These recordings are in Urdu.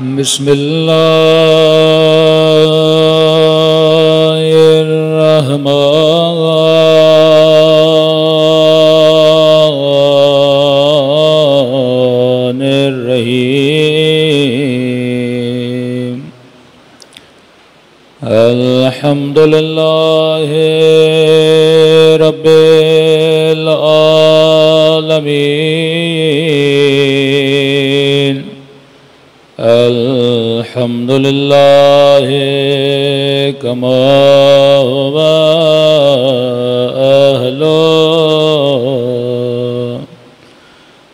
بسم الله الرحمن الرحيم الحمد لله رب العالمين الحمد لله كما هو أهله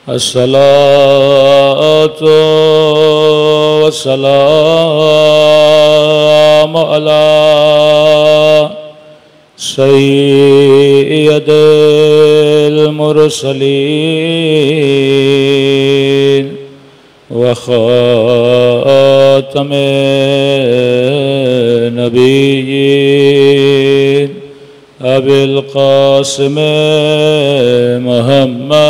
الصلاة والسلام على سيد المرسلين وخاتم النبيين أبي القاسم محمد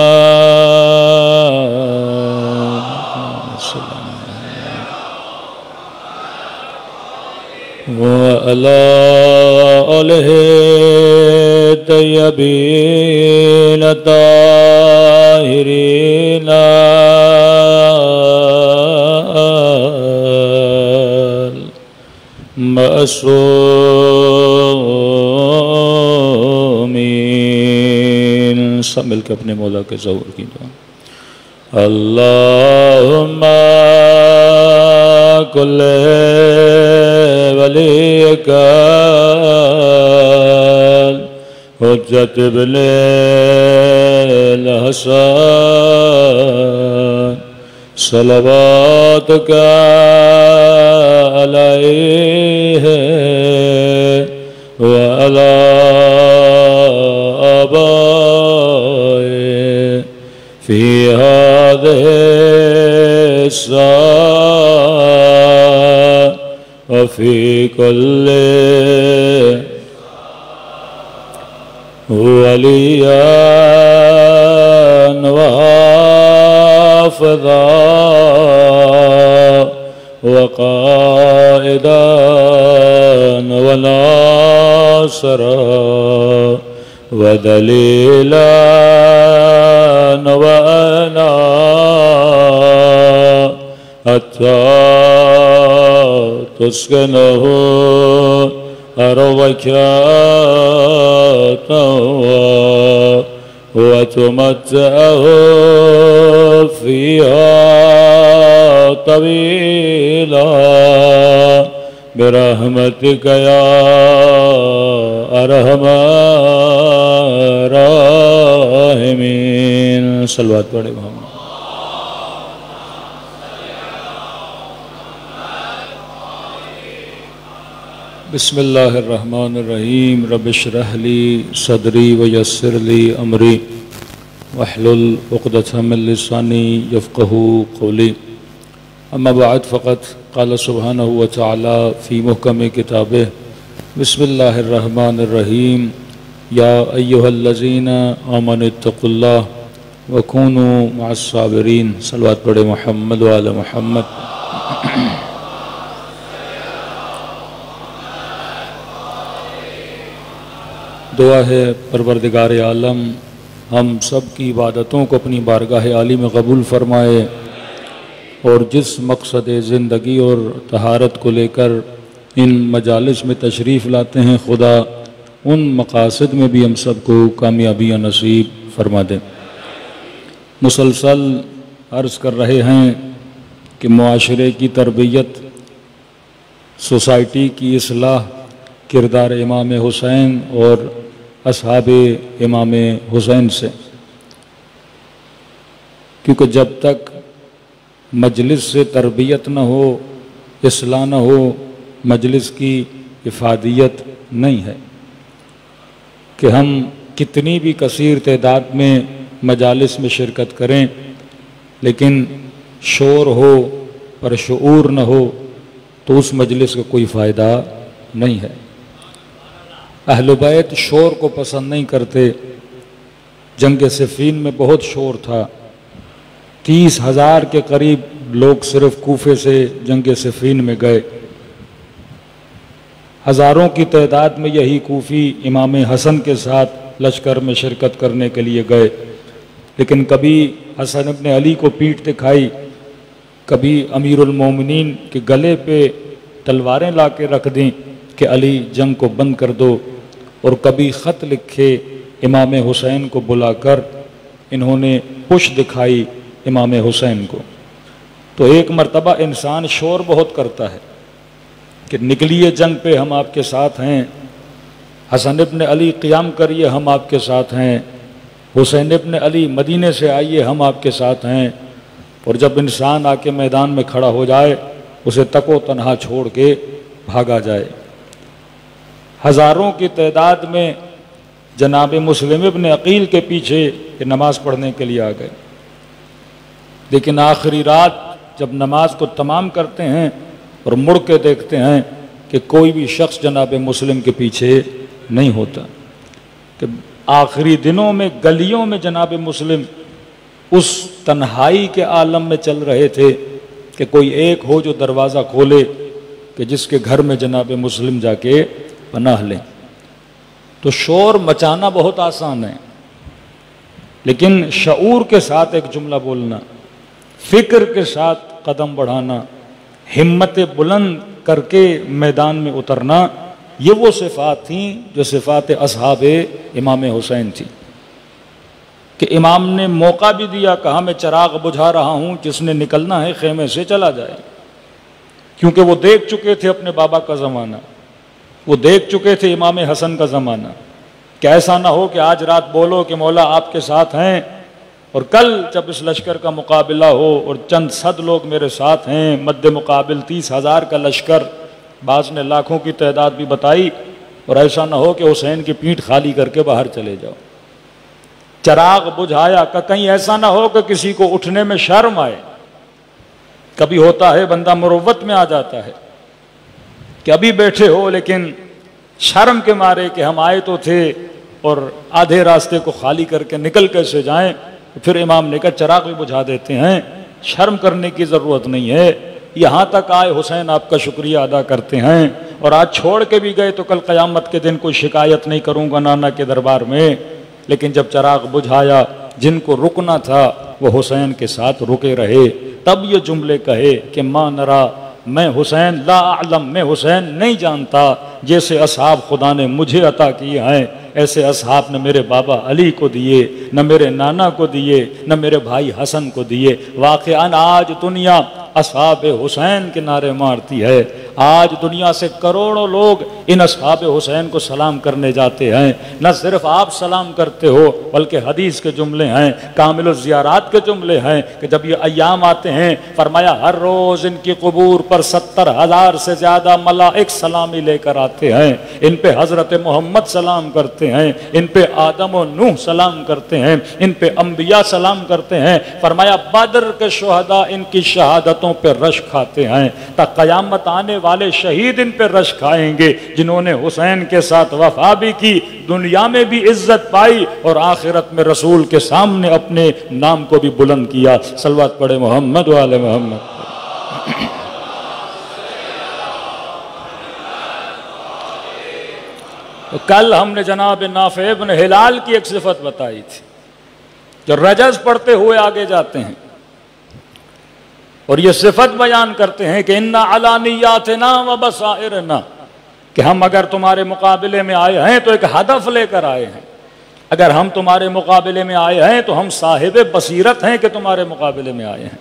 وعلى آله الطيبين الطاهرين معصومین. سب مل کے اپنے مولا کے ظہور کی دعا. اللہم کل ولیک حجت ابن الحسن صلواتک علیہ وعلی آبائه فی هذه الساعة وفي كل وليا وحافظا وقائدا وناصرا ودليلا وأنا حتى تسكنه أرضك وتمتعه فيها طويلا برحمتك يا أرحم الراحمين. صلوات پڑھے محمد. بسم اللہ الرحمن الرحیم. رب اشرح لی صدری ویسر لی امری واحلل عقدۃ من لسانی یفقہوا قولی. اما بعد فقط قال سبحانہ وتعالی فی محکم کتابہ بسم اللہ الرحمن الرحیم یا ایہا الذین آمنوا اتقوا اللہ وکونوا مع الصابرین. صلوات پڑھے محمد وآل محمد. دعا ہے پروردگار عالم ہم سب کی عبادتوں کو اپنی بارگاہ عالی میں قبول فرمائے اور جس مقصد زندگی اور طہارت کو لے کر ان مجالس میں تشریف لاتے ہیں خدا ان مقاصد میں بھی ہم سب کو کامیابیاں نصیب فرما دیں. مسلسل عرض کر رہے ہیں کہ معاشرے کی تربیت، سوسائٹی کی اصلاح کردار امام حسین اور اصحاب امام حسین سے، کیونکہ جب تک مجلس سے تربیت نہ ہو، اصلاح نہ ہو، مجلس کی افادیت نہیں ہے. کہ ہم کتنی بھی کثیر تعداد میں مجالس میں شرکت کریں لیکن شور ہو پر شعور نہ ہو تو اس مجلس کا کوئی فائدہ نہیں ہے. اہل بیت شور کو پسند نہیں کرتے. جنگ صفین میں بہت شور تھا، 30,000 کے قریب لوگ صرف کوفے سے جنگ صفین میں گئے، ہزاروں کی تعداد میں یہی کوفی امام حسن کے ساتھ لشکر میں شرکت کرنے کے لیے گئے، لیکن کبھی حسن ابن علی کو پیٹھ دکھائی، کبھی امیر المومنین کے گلے پہ تلواریں لا کے رکھ دیں کہ علی جنگ کو بند کر دو، اور کبھی خط لکھے امام حسین کو بلا کر انہوں نے پش دکھائی امام حسین کو۔ تو ایک مرتبہ انسان شور بہت کرتا ہے کہ نکلیے جنگ پہ، ہم آپ کے ساتھ ہیں، حسن ابن علی قیام کریے، ہم آپ کے ساتھ ہیں، حسین ابن علی مدینے سے آئیے، ہم آپ کے ساتھ ہیں، اور جب انسان آ کے میدان میں کھڑا ہو جائے اسے تک و تنہا چھوڑ کے بھاگا جائے۔ ہزاروں کی تعداد میں جناب مسلم ابن عقیل کے پیچھے کہ نماز پڑھنے کے لیے آ گئے، لیکن آخری رات جب نماز کو تمام کرتے ہیں اور مڑ کے دیکھتے ہیں کہ کوئی بھی شخص جناب مسلم کے پیچھے نہیں ہوتا، کہ آخری دنوں میں گلیوں میں جناب مسلم اس تنہائی کے عالم میں چل رہے تھے کہ کوئی ایک ہو جو دروازہ کھولے کہ جس کے گھر میں جناب مسلم جا کے پناہ لیں۔ تو شور مچانا بہت آسان ہے، لیکن شعور کے ساتھ ایک جملہ بولنا، فکر کے ساتھ قدم بڑھانا، ہمت بلند کر کے میدان میں اترنا، یہ وہ صفات تھیں جو صفات اصحاب امام حسین تھیں، کہ امام نے موقع بھی دیا، کہا میں چراغ بجھا رہا ہوں، جس نے نکلنا ہے خیمے سے چلا جائے، کیونکہ وہ دیکھ چکے تھے اپنے بابا کا زمانہ، وہ دیکھ چکے تھے امام حسن کا زمانہ، کہ ایسا نہ ہو کہ آج رات بولو کہ مولا آپ کے ساتھ ہیں، اور کل جب اس لشکر کا مقابلہ ہو اور چند صد لوگ میرے ساتھ ہیں، مد مقابل 30,000 کا لشکر، بعض نے لاکھوں کی تعداد بھی بتائی، اور ایسا نہ ہو کہ حسین کی پیٹھ خالی کر کے باہر چلے جاؤ۔ چراغ بجھایا کہ کہیں ایسا نہ ہو کہ کسی کو اٹھنے میں شرم آئے، کبھی ہوتا ہے بندہ مروت میں آ جاتا ہے کہ ابھی بیٹھے ہو لیکن شرم کے مارے کہ ہم آئے تو تھے اور آدھے راستے کو خالی کر کے نکل کیسے جائیں، پھر امام نے کہا چراغ بھی بجھا دیتے ہیں، شرم کرنے کی ضرورت نہیں ہے، یہاں تک آئے حسین آپ کا شکریہ ادا کرتے ہیں، اور آج چھوڑ کے بھی گئے تو کل قیامت کے دن کوئی شکایت نہیں کروں گا نانا کے دربار میں۔ لیکن جب چراغ بجھایا، جن کو رکنا تھا وہ حسین کے ساتھ رکے رہے، تب یہ جملے کہے کہ ماں نرا، میں حسین لا اعلم، میں حسین نہیں جانتا، جیسے اصحاب خدا نے مجھے عطا کیے ہیں ایسے اصحاب نہ میرے بابا علی کو دیے، نہ میرے نانا کو دیے، نہ میرے بھائی حسن کو دیے۔ واقعاً آج دنیا اصحاب حسین کے نعرے مارتی ہے، آج دنیا سے کروڑوں لوگ ان اصحاب حسین کو سلام کرنے جاتے ہیں، نہ صرف آپ سلام کرتے ہو بلکہ حدیث کے جملے ہیں، کامل الزیارات کے جملے ہیں کہ جب یہ ایام آتے ہیں فرمایا ہر روز ان کی قبور پر 70,000 سے زیادہ ملائک سلامی لے کر آتے ہیں، ان پہ حضرت محمد سلام کرتے ہیں، ان پہ آدم و نوح سلام کرتے ہیں، ان پہ انبیاء سلام کرتے ہیں۔ فرمایا بدر کے شہداء ان کی شہادتوں پہ رش کھاتے ہیں، تا قیامت آنے والے شہید ان پہ رش کھائیں گے جنہوں نے حسین کے ساتھ وفا بھی کی، دنیا میں بھی عزت پائی اور آخرت میں رسول کے سامنے اپنے نام کو بھی بلند کیا۔ صلوات پڑھے محمد و آل محمد۔ تو کل ہم نے جناب نافع بن ہلال کی ایک صفت بتائی تھی جو رجز پڑھتے ہوئے آگے جاتے ہیں اور یہ صفت بیان کرتے ہیں کہ اِنَّ عَلَانِيَاتِنَا وَبَصَائِرِنَا، کہ ہم اگر تمہارے مقابلے میں آئے ہیں تو ایک ہدف لے کر آئے ہیں، اگر ہم تمہارے مقابلے میں آئے ہیں تو ہم صاحب بصیرت ہیں کہ تمہارے مقابلے میں آئے ہیں۔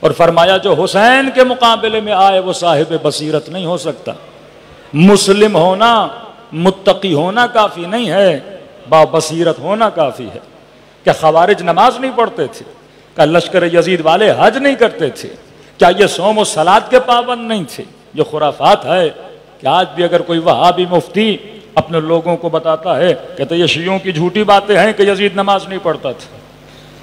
اور فرمایا جو حسین کے مقابلے میں آئے وہ صاحب بصیرت نہیں ہو سکتا، مسلم ہونا متقی ہونا کافی نہیں ہے، با بصیرت ہونا کافی ہے۔ کیا خوارج نماز نہیں پڑھتے تھے؟ کیا لشکر یزید والے حج نہیں کرتے تھے؟ کیا یہ صوم و صلات کے پابند نہیں تھے؟ یہ خرافات ہے کہ آج بھی اگر کوئی وہابی مفتی اپنے لوگوں کو بتاتا ہے کہتے یہ شیعوں کی جھوٹی باتیں ہیں کہ یزید نماز نہیں پڑھتا تھا،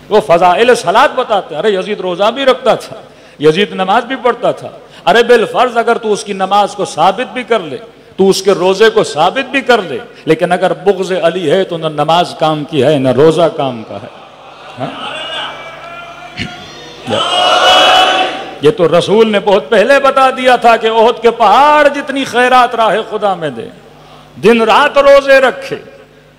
وہ فضائل صلات بتاتے ہیں، ارے یزید روزہ بھی رکھتا تھا، یزید نماز بھی پڑھتا تھا۔ ارے بالفرض اگر تو اس کی نماز کو ثابت بھی کر لے، تو اس کے روزے کو ثابت بھی کر لے، لیکن اگر بغض علی ہے تو نہ نماز کام کی ہے نہ روزہ کام کا ہے۔ یہ تو رسول نے بہت پہلے بتا دیا تھا کہ احد کے پہاڑ جتنی خیرات راہ خدا میں دے، دن رات روزے رکھے،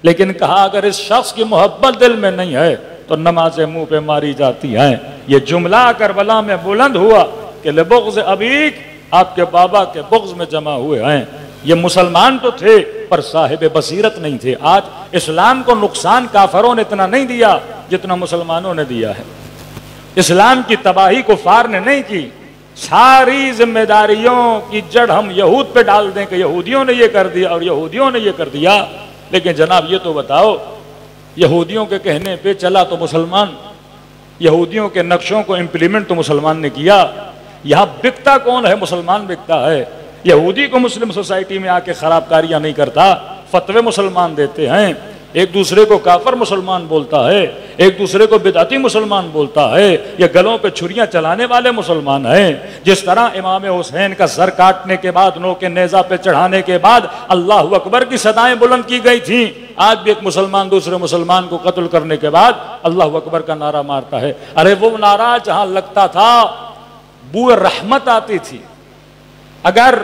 لیکن کہا اگر اس شخص کی محبت دل میں نہیں ہے تو نمازیں منہ پہ ماری جاتی ہیں۔ یہ جملہ کربلا میں بلند ہوا کہ لبغض ابیک، آپ کے بابا کے بغض میں جمع ہوئے ہیں۔ یہ مسلمان تو تھے پر صاحب بصیرت نہیں تھے۔ آج اسلام کو نقصان کافروں نے اتنا نہیں دیا جتنا مسلمانوں نے دیا ہے۔ اسلام کی تباہی کفار نے نہیں کی، ساری ذمہ داریوں کی جڑ ہم یہود پہ ڈال دیں کہ یہودیوں نے یہ کر دیا اور یہودیوں نے یہ کر دیا۔ لیکن جناب یہ تو بتاؤ، یہودیوں کے کہنے پہ چلا تو مسلمان، یہودیوں کے نقشوں کو امپلیمنٹ تو مسلمان نے کیا۔ یہاں بکتا کون ہے؟ مسلمان بکتا ہے۔ یہودی کو مسلم سوسائٹی میں آ کے خراب کاریاں نہیں کرتا، فتوے مسلمان دیتے ہیں، ایک دوسرے کو کافر مسلمان بولتا ہے، ایک دوسرے کو بدعتی مسلمان بولتا ہے، یہ گلوں پہ چھریاں چلانے والے مسلمان ہیں۔ جس طرح امام حسین کا سر کاٹنے کے بعد، نو کے نیزہ پہ چڑھانے کے بعد اللہ اکبر کی صدائیں بلند کی گئی تھیں، آج بھی ایک مسلمان دوسرے مسلمان کو قتل کرنے کے بعد اللہ اکبر کا نعرہ مارتا ہے۔ ارے وہ نعرہ جہاں لگتا تھا بو رحمت آتی تھی۔ اگر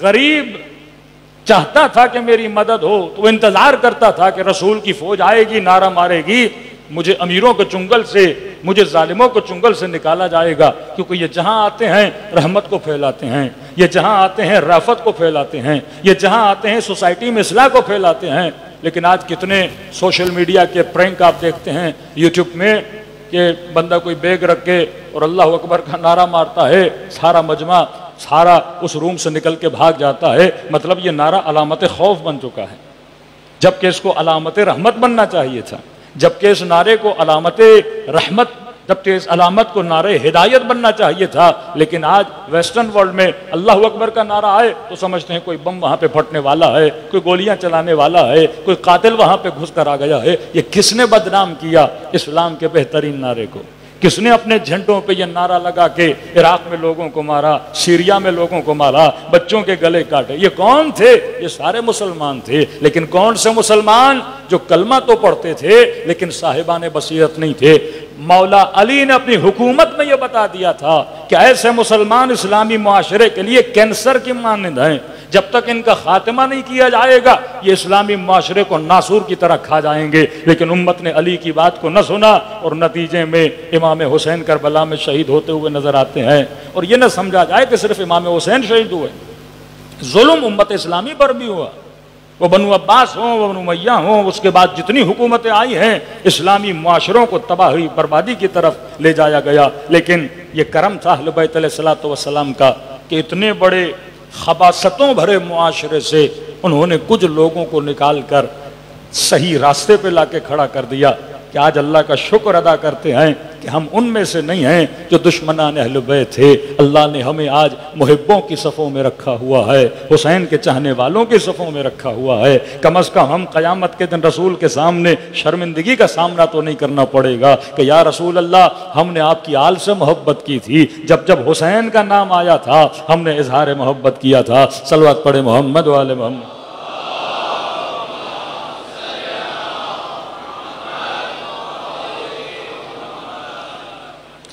غریب چاہتا تھا کہ میری مدد ہو تو وہ انتظار کرتا تھا کہ رسول کی فوج آئے گی، نعرہ مارے گی، مجھے امیروں کے چنگل سے، مجھے ظالموں کو چنگل سے نکالا جائے گا، کیونکہ یہ جہاں آتے ہیں رحمت کو پھیلاتے ہیں، یہ جہاں آتے ہیں رافت کو پھیلاتے ہیں، یہ جہاں آتے ہیں سوسائٹی میں اصلاح کو پھیلاتے ہیں۔ لیکن آج کتنے سوشل میڈیا کے پرینک آپ دیکھتے ہیں یوٹیوب میں کہ بندہ کوئی بیگ رکھ کے اور اللہ اکبر کا نعرہ مارتا ہے، سارا مجمع سارا اس روم سے نکل کے بھاگ جاتا ہے۔ مطلب یہ نعرہ علامت خوف بن چکا ہے، جبکہ اس کو علامت رحمت بننا چاہیے تھا، جبکہ اس نعرے کو علامت رحمت، جبکہ اس علامت کو نعرے ہدایت بننا چاہیے تھا۔ لیکن آج ویسٹرن ورلڈ میں اللہ اکبر کا نعرہ آئے تو سمجھتے ہیں کوئی بم وہاں پہ پھٹنے والا ہے، کوئی گولیاں چلانے والا ہے، کوئی قاتل وہاں پہ گھس کر آ گیا ہے۔ یہ کس نے بدنام کیا اسلام کے بہترین نعرے کو؟ کس نے اپنے جھنڈوں پہ یہ نعرہ لگا کے عراق میں لوگوں کو مارا، سیریا میں لوگوں کو مارا، بچوں کے گلے کاٹے؟ یہ کون تھے؟ یہ سارے مسلمان تھے۔ لیکن کون سے مسلمان؟ جو کلمہ تو پڑھتے تھے لیکن صاحبان بصیرت نہیں تھے۔ مولا علی نے اپنی حکومت میں یہ بتا دیا تھا کہ ایسے مسلمان اسلامی معاشرے کے لیے کینسر کی مانند ہیں، جب تک ان کا خاتمہ نہیں کیا جائے گا یہ اسلامی معاشرے کو ناسور کی طرح کھا جائیں گے۔ لیکن امت نے علی کی بات کو نہ سنا اور نتیجے میں امام حسین کربلا میں شہید ہوتے ہوئے نظر آتے ہیں۔ اور یہ نہ سمجھا جائے کہ صرف امام حسین شہید ہوئے، ظلم امت اسلامی پر بھی ہوا، وہ بنو عباس ہوں، وہ بنو امیہ ہوں، اس کے بعد جتنی حکومتیں آئی ہیں اسلامی معاشروں کو تباہی بربادی کی طرف لے جایا گیا۔ لیکن یہ کرم تھا اہل بیت علیہ الصلوۃ والسلام کا کہ اتنے بڑے خباثتوں بھرے معاشرے سے انہوں نے کچھ لوگوں کو نکال کر صحیح راستے پہ لا کے کھڑا کر دیا کہ آج اللہ کا شکر ادا کرتے ہیں کہ ہم ان میں سے نہیں ہیں جو دشمنان اہل بیت تھے۔ اللہ نے ہمیں آج محبوں کی صفوں میں رکھا ہوا ہے، حسین کے چاہنے والوں کی صفوں میں رکھا ہوا ہے۔ کم از کم ہم قیامت کے دن رسول کے سامنے شرمندگی کا سامنا تو نہیں کرنا پڑے گا کہ یا رسول اللہ ہم نے آپ کی آل سے محبت کی تھی، جب جب حسین کا نام آیا تھا ہم نے اظہار محبت کیا تھا۔ صلوات پڑھے محمد وآل محمد۔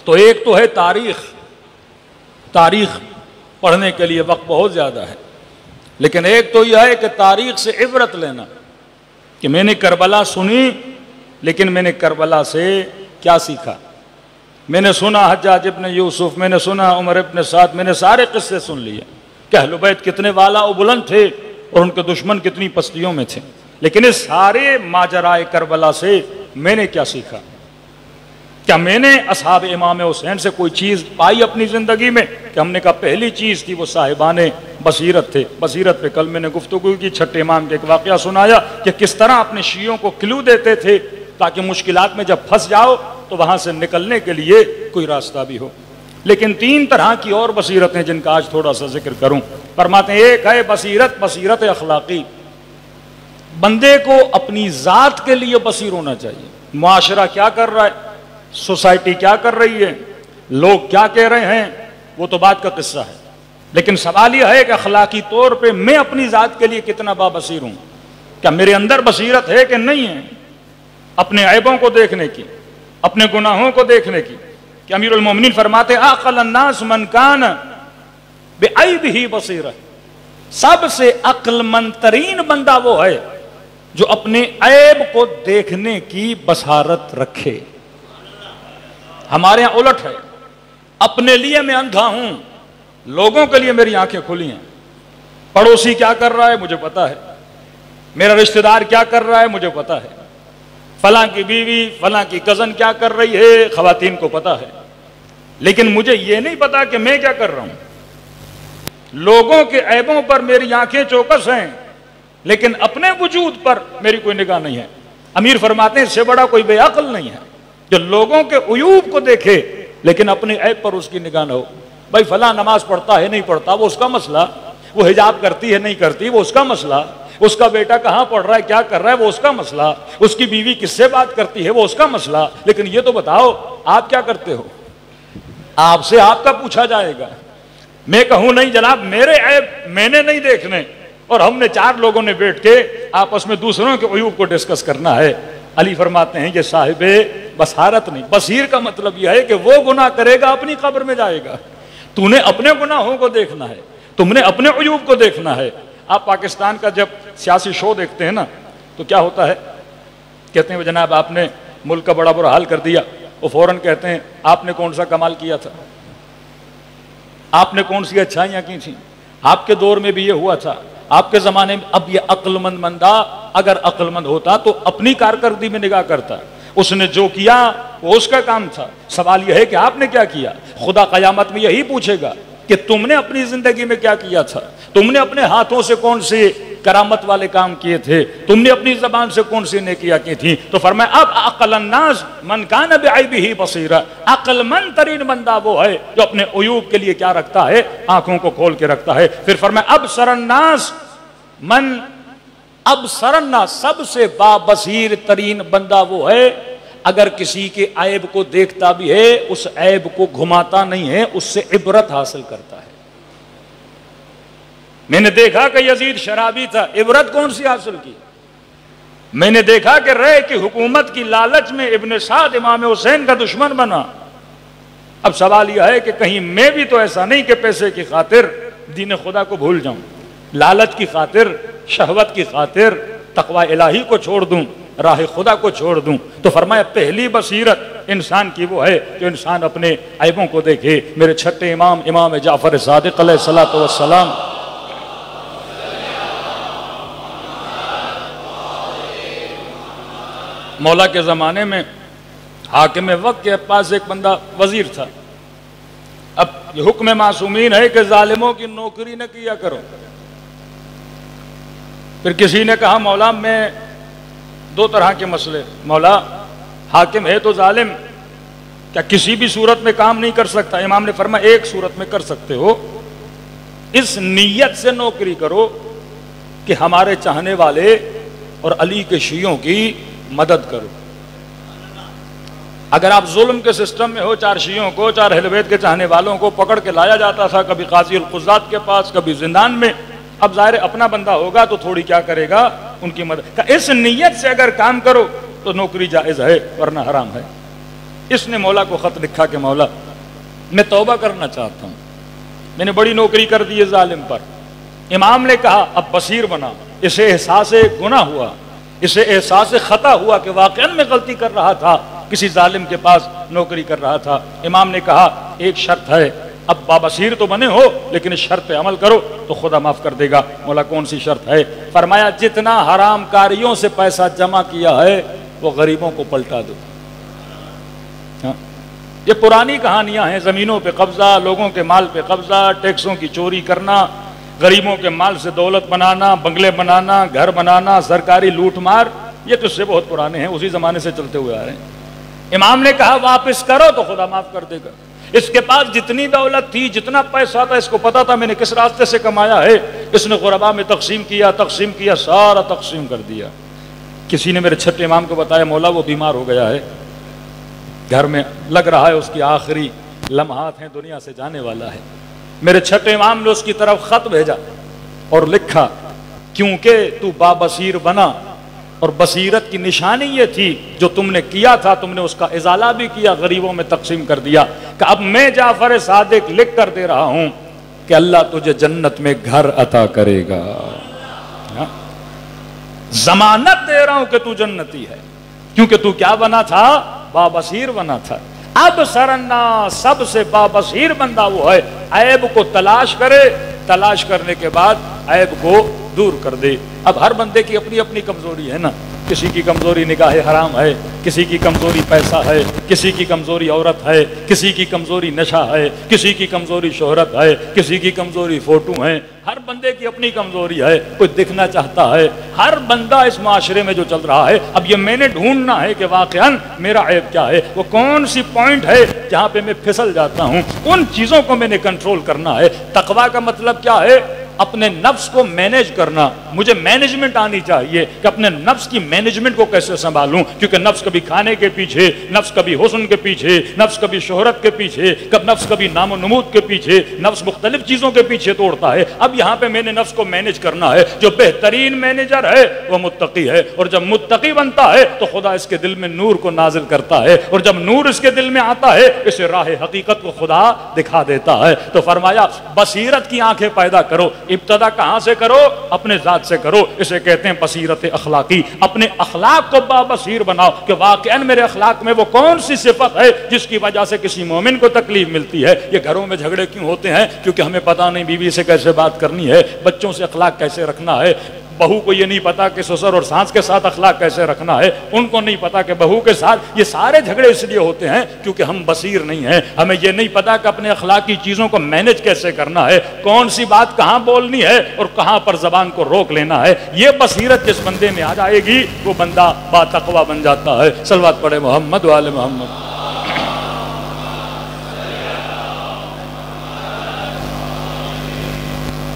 تو ایک تو ہے تاریخ، تاریخ پڑھنے کے لیے وقت بہت زیادہ ہے، لیکن ایک تو یہ ہے کہ تاریخ سے عبرت لینا کہ میں نے کربلا سنی لیکن میں نے کربلا سے کیا سیکھا۔ میں نے سنا حجاج ابن یوسف، میں نے سنا عمر ابن سعد، میں نے سارے قصے سن لیے کہ اہل بیت کتنے والا و بلند تھے اور ان کے دشمن کتنی پستیوں میں تھے، لیکن اس سارے ماجرائے کربلا سے میں نے کیا سیکھا؟ کیا میں نے اصحاب امام حسین سے کوئی چیز پائی اپنی زندگی میں؟ کہ ہم نے کہا پہلی چیز تھی وہ صاحبان بصیرت تھے۔ بصیرت پہ کل میں نے گفتگو کی، چھٹے امام کے ایک واقعہ سنایا کہ کس طرح اپنے شیعوں کو کلو دیتے تھے تاکہ مشکلات میں جب پھنس جاؤ تو وہاں سے نکلنے کے لیے کوئی راستہ بھی ہو۔ لیکن تین طرح کی اور بصیرت ہیں جن کا آج تھوڑا سا ذکر کروں۔ فرماتے ہیں ایک ہے بصیرت اخلاقی، بندے کو اپنی ذات کے لیے بصیر ہونا چاہیے، معاشرہ کیا کر رہا ہے، سوسائٹی کیا کر رہی ہے، لوگ کیا کہہ رہے ہیں، وہ تو بات کا قصہ ہے، لیکن سوال یہ ہے کہ اخلاقی طور پہ میں اپنی ذات کے لیے کتنا بابصیر ہوں، کیا میرے اندر بصیرت ہے کہ نہیں ہے، اپنے عیبوں کو دیکھنے کی، اپنے گناہوں کو دیکھنے کی۔ کہ امیر المومنین فرماتے اعقل الناس من کان بعیبہ بصیرہ، سب سے عقل مند ترین بندہ وہ ہے جو اپنے عیب کو دیکھنے کی بصارت رکھے۔ ہمارے ہاں الٹ ہے، اپنے لیے میں اندھا ہوں، لوگوں کے لیے میری آنکھیں کھلی ہیں۔ پڑوسی کیا کر رہا ہے مجھے پتا ہے، میرا رشتہ دار کیا کر رہا ہے مجھے پتا ہے، فلاں کی بیوی فلاں کی کزن کیا کر رہی ہے خواتین کو پتا ہے، لیکن مجھے یہ نہیں پتا کہ میں کیا کر رہا ہوں۔ لوگوں کے عیبوں پر میری آنکھیں چوکس ہیں، لیکن اپنے وجود پر میری کوئی نگاہ نہیں ہے۔ امیر فرماتے ہیں اس سے بڑا کوئی بے عقل نہیں ہے جو لوگوں کے عیوب کو دیکھے لیکن اپنے عیب پر اس کی نگاہ نہ ہو۔ بھائی فلاں نماز پڑھتا ہے نہیں پڑھتا وہ اس کا مسئلہ، وہ حجاب کرتی ہے نہیں کرتی وہ اس کا مسئلہ، اس کا بیٹا کہاں پڑھ رہا ہے کیا کر رہا ہے وہ اس کا مسئلہ، اس کی بیوی کس سے بات کرتی ہے وہ اس کا مسئلہ، لیکن یہ تو بتاؤ آپ کیا کرتے ہو، آپ سے آپ کا پوچھا جائے گا۔ میں کہوں نہیں جناب میرے عیب میں نے نہیں دیکھنے، اور ہم نے چار لوگوں نے بیٹھ کے آپس میں دوسروں کے عیوب کو ڈسکس کرنا ہے۔ علی فرماتے ہیں یہ صاحب بصارت نہیں، بصیر کا مطلب یہ ہے کہ وہ گناہ کرے گا اپنی قبر میں جائے گا، تو نے اپنے گناہوں کو دیکھنا ہے، تم نے اپنے عیوب کو دیکھنا ہے۔ آپ پاکستان کا جب سیاسی شو دیکھتے ہیں نا تو کیا ہوتا ہے، کہتے ہیں جناب آپ نے ملک کا بڑا برا حال کر دیا، وہ فوراً کہتے ہیں آپ نے کون سا کمال کیا تھا، آپ نے کون سی اچھائیاں کی تھیں، آپ کے دور میں بھی یہ ہوا تھا، آپ کے زمانے میں۔ اب یہ عقل مند بندہ اگر عقل مند ہوتا تو اپنی کارکردگی میں نگاہ کرتا، اس نے جو کیا وہ اس کا کام تھا، سوال یہ ہے کہ آپ نے کیا کیا۔ خدا قیامت میں یہی پوچھے گا کہ تم نے اپنی زندگی میں کیا کیا تھا، تم نے اپنے ہاتھوں سے کون سے کرامت والے کام کیے تھے، تم نے اپنی زبان سے کون سی نیکیاں کی تھیں۔ تو فرمایا اب عقل الناس من کان بعیبہ بصیرا، عقل مند ترین بندہ وہ ہے جو اپنے عیوب کے لیے کیا رکھتا ہے، آنکھوں کو کھول کے رکھتا ہے۔ پھر فرمایا ابصر الناس من ابصر الناس، سب سے بابصیر ترین بندہ وہ ہے اگر کسی کے عیب کو دیکھتا بھی ہے اس عیب کو گھماتا نہیں ہے، اس سے عبرت حاصل کرتا ہے۔ میں نے دیکھا کہ یزید شرابی تھا، عبرت کون سی حاصل کی؟ میں نے دیکھا کہ رے کی حکومت کی لالچ میں ابن سعد امام حسین کا دشمن بنا۔ اب سوال یہ ہے کہ کہیں میں بھی تو ایسا نہیں کہ پیسے کی خاطر دین خدا کو بھول جاؤں، لالچ کی خاطر، شہوت کی خاطر تقوی الہی کو چھوڑ دوں، راہ خدا کو چھوڑ دوں۔ تو فرمایا پہلی بصیرت انسان کی وہ ہے جو انسان اپنے عیبوں کو دیکھے۔ میرے چھٹے امام امام جعفر صادق علیہ الصلوۃ والسلام مولا کے زمانے میں حاکم وقت کے پاس ایک بندہ وزیر تھا۔ اب یہ حکم معصومین ہے کہ ظالموں کی نوکری نہ کیا کرو۔ پھر کسی نے کہا مولا میں دو طرح کے مسئلے، مولا حاکم ہے تو ظالم کیا کسی بھی صورت میں کام نہیں کر سکتا؟ امام نے فرمایا ایک صورت میں کر سکتے ہو، اس نیت سے نوکری کرو کہ ہمارے چاہنے والے اور علی کے شیعوں کی مدد کرو۔ اگر آپ ظلم کے سسٹم میں ہو، چار شیعوں کو، چار اہل بیت کے چاہنے والوں کو پکڑ کے لایا جاتا تھا، کبھی قاضی القضات کے پاس، کبھی زندان میں۔ اب ظاہر اپنا بندہ ہوگا تو تھوڑی کیا کرے گا، ان کی مدد۔ اس نیت سے اگر کام کرو تو نوکری جائز ہے ورنہ حرام ہے۔ اس نے مولا کو خط لکھا کہ مولا میں توبہ کرنا چاہتا ہوں، میں نے بڑی نوکری کر دی ہے ظالم پر۔ امام نے کہا اب بصیر بنا، اسے احساس گناہ ہوا، اسے احساس خطا ہوا کہ واقعاً میں غلطی کر رہا تھا، کسی ظالم کے پاس نوکری کر رہا تھا۔ امام نے کہا ایک شرط ہے، اب بابصیر تو بنے ہو لیکن اس شرط پہ عمل کرو تو خدا معاف کر دے گا۔ مولا کون سی شرط ہے؟ فرمایا جتنا حرام کاریوں سے پیسہ جمع کیا ہے وہ غریبوں کو پلٹا دو۔ یہ پرانی کہانیاں ہیں، زمینوں پہ قبضہ، لوگوں کے مال پہ قبضہ، ٹیکسوں کی چوری کرنا، غریبوں کے مال سے دولت بنانا، بنگلے بنانا، گھر بنانا، سرکاری لوٹ مار، یہ تو اس سے بہت پرانے ہیں، اسی زمانے سے چلتے ہوئے آ رہے ہیں۔ امام نے کہا واپس کرو تو خدا معاف کر دے گا۔ اس کے پاس جتنی دولت تھی، جتنا پیسہ تھا، اس کو پتا تھا میں نے کس راستے سے کمایا ہے، اس نے غربا میں تقسیم کیا، سارا تقسیم کر دیا۔ کسی نے میرے چھٹے امام کو بتایا مولا وہ بیمار ہو گیا ہے، گھر میں لگ رہا ہے اس کی آخری لمحات ہیں، دنیا سے جانے والا ہے۔ میرے چھٹے امام نے اس کی طرف خط بھیجا اور لکھا کیونکہ تو بابصیر بنا اور بصیرت کی نشانی یہ تھی جو تم نے کیا تھا، تم نے اس کا ازالہ بھی کیا، غریبوں میں تقسیم کر دیا کہ اب میں جعفر صادق لکھ کر دے رہا ہوں کہ اللہ تجھے جنت میں گھر عطا کرے گا، ضمانت دے رہا ہوں کہ تو جنتی ہے، کیونکہ تو کیا بنا تھا؟ بابصیر بنا تھا۔ اب سرنا سب سے بابصیر بندہ وہ ہے عیب کو تلاش کرے، تلاش کرنے کے بعد عیب کو دور کر دے۔ اب ہر بندے کی اپنی اپنی کمزوری ہے نا، کسی کی کمزوری نگاہ حرام ہے، کسی کی کمزوری پیسہ ہے، کسی کی کمزوری عورت ہے، کسی کی کمزوری نشہ ہے، کسی کی کمزوری شہرت ہے، کسی کی کمزوری فوٹو ہے، ہر بندے کی اپنی کمزوری ہے، کوئی دکھنا چاہتا ہے، ہر بندہ اس معاشرے میں جو چل رہا ہے، اب یہ میں نے ڈھونڈنا ہے کہ واقعاً میرا عیب کیا ہے، وہ کون سی پوائنٹ ہے جہاں پہ میں پھسل جاتا ہوں، ان چیزوں کو میں نے کنٹرول کرنا ہے۔ تقویٰ کا مطلب کیا ہے؟ اپنے نفس کو مینیج کرنا، مجھے مینجمنٹ آنی چاہیے کہ اپنے نفس کی مینجمنٹ کو کیسے سنبھالوں، کیونکہ نفس کبھی کھانے کے پیچھے، نفس کبھی حسن کے پیچھے، نفس کبھی شہرت کے پیچھے، نفس کبھی نام و نمود کے پیچھے، نفس مختلف چیزوں کے پیچھے توڑتا ہے۔ اب یہاں پہ میں نے نفس کو مینیج کرنا ہے، جو بہترین مینیجر ہے وہ متقی ہے، اور جب متقی بنتا ہے تو خدا اس کے دل میں نور کو نازل کرتا ہے، اور جب نور اس کے دل میں آتا ہے اسے راہ حقیقت کو خدا دکھا دیتا ہے۔ تو فرمایا بصیرت کی آنکھیں پیدا کرو، ابتدا کہاں سے کرو؟ اپنے ذات سے کرو، اسے کہتے ہیں بصیرت اخلاقی۔ اپنے اخلاق کو بابصیر بناؤ کہ واقعاً میرے اخلاق میں وہ کون سی صفت ہے جس کی وجہ سے کسی مومن کو تکلیف ملتی ہے۔ یہ گھروں میں جھگڑے کیوں ہوتے ہیں؟ کیونکہ ہمیں پتہ نہیں بیوی سے کیسے بات کرنی ہے، بچوں سے اخلاق کیسے رکھنا ہے، بہو کو یہ نہیں پتا کہ سسر اور ساس کے ساتھ اخلاق کیسے رکھنا ہے، ان کو نہیں پتا کہ بہو کے ساتھ۔ یہ سارے جھگڑے اس لیے ہوتے ہیں کیونکہ ہم بصیر نہیں ہیں، ہمیں یہ نہیں پتا کہ اپنے اخلاقی چیزوں کو مینیج کیسے کرنا ہے، کون سی بات کہاں بولنی ہے اور کہاں پر زبان کو روک لینا ہے۔ یہ بصیرت جس بندے میں آ جائے گی وہ بندہ با تقویٰ بن جاتا ہے۔ صلوات پڑھے محمد و آل محمد۔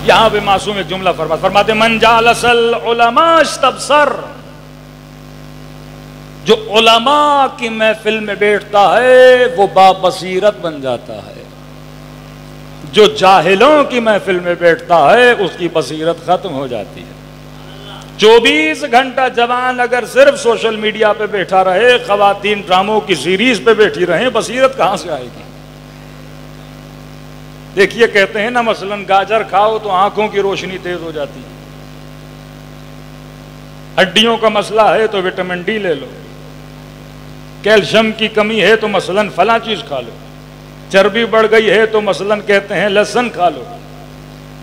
یہاں پہ معصوم ایک جملہ فرماتے من جالس العلماء استبصر، جو علماء کی محفل میں بیٹھتا ہے وہ بابصیرت بن جاتا ہے، جو جاہلوں کی محفل میں بیٹھتا ہے اس کی بصیرت ختم ہو جاتی ہے۔ 24 گھنٹہ جوان اگر صرف سوشل میڈیا پہ بیٹھا رہے، خواتین ڈراموں کی سیریز پہ بیٹھی رہیں، بصیرت کہاں سے آئے گی؟ دیکھیے کہتے ہیں نا مثلاً گاجر کھاؤ تو آنکھوں کی روشنی تیز ہو جاتی ہے، ہڈیوں کا مسئلہ ہے تو وٹامن ڈی لے لو، کیلشیم کی کمی ہے تو مثلاً فلاں چیز کھا لو، چربی بڑھ گئی ہے تو مثلاً کہتے ہیں لہسن کھا لو۔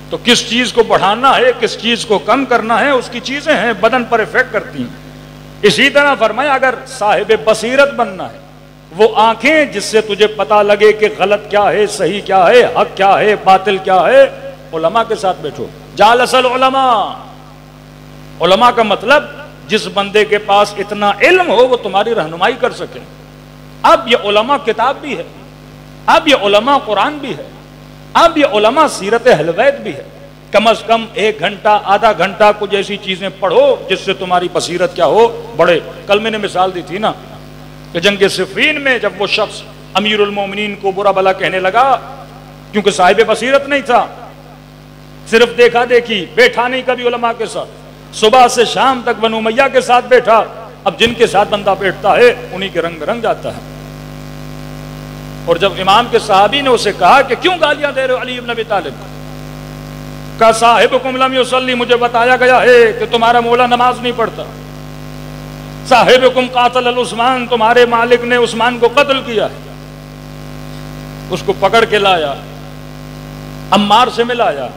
تو کس چیز کو بڑھانا ہے کس چیز کو کم کرنا ہے اس کی چیزیں ہیں، بدن پر افیکٹ کرتی ہیں۔ اسی طرح فرمایا اگر صاحب بصیرت بننا ہے، وہ آنکھیں جس سے تجھے پتا لگے کہ غلط کیا ہے، صحیح کیا ہے، حق کیا ہے، باطل کیا ہے، علماء کے ساتھ بیٹھو۔ جالس العلماء، علماء کا مطلب جس بندے کے پاس اتنا علم ہو وہ تمہاری رہنمائی کر سکے۔ اب یہ علماء کتاب بھی ہے، اب یہ علماء قرآن بھی ہے، اب یہ علماء سیرت اہل بیت بھی ہے۔ کم از کم 1 گھنٹہ آدھا گھنٹہ کچھ ایسی چیزیں پڑھو جس سے تمہاری بصیرت کیا ہو، بڑھے۔ کل میں نے مثال دی تھی نا کہ جنگ صفین میں جب وہ شخص امیر المومنین کو برا بھلا کہنے لگا کیونکہ صاحب بصیرت نہیں تھا، صرف دیکھا دیکھی، بیٹھا نہیں کبھی علماء کے ساتھ، صبح سے شام تک بنو امیہ کے ساتھ بیٹھا، اب جن کے ساتھ بندہ بیٹھتا ہے انہی کے رنگ رنگ جاتا ہے۔ اور جب امام کے صحابی نے اسے کہا کہ کیوں گالیاں دے رہے ہو علی بن ابی طالب کو، کہا صاحبکم لم یصلی، مجھے بتایا گیا ہے کہ تمہارا مولا نماز نہیں پڑھتا، صاحبکم قاتل العثمان، تمہارے مالک نے عثمان کو قتل کیا ہے۔ اس کو پکڑ کے لایا، عمار سے ملایا،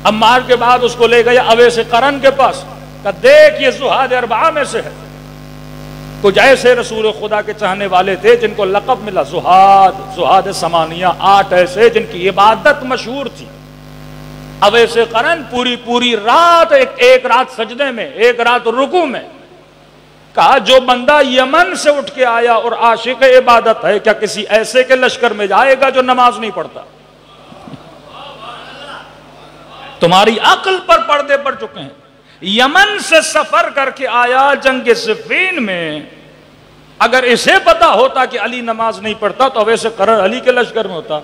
عمار کے بعد اس کو لے گیا اویس قرن کے پاس، کہا دیکھ یہ زہاد اربعہ میں سے ہے۔ کچھ ایسے رسول خدا کے چاہنے والے تھے جن کو لقب ملا زہاد سمانیہ، 8 ایسے جن کی عبادت مشہور تھی۔ اویس قرن پوری رات ایک رات سجدے میں، ایک رات رکوع میں، کہا جو بندہ یمن سے اٹھ کے آیا اور عاشق عبادت ہے، کیا کسی ایسے کے لشکر میں جائے گا جو نماز نہیں پڑھتا؟ تمہاری عقل پر پردے پڑ چکے ہیں۔ یمن سے سفر کر کے آیا جنگ صفین میں، اگر اسے پتا ہوتا کہ علی نماز نہیں پڑھتا تو ویسے قرر علی کے لشکر میں ہوتا۔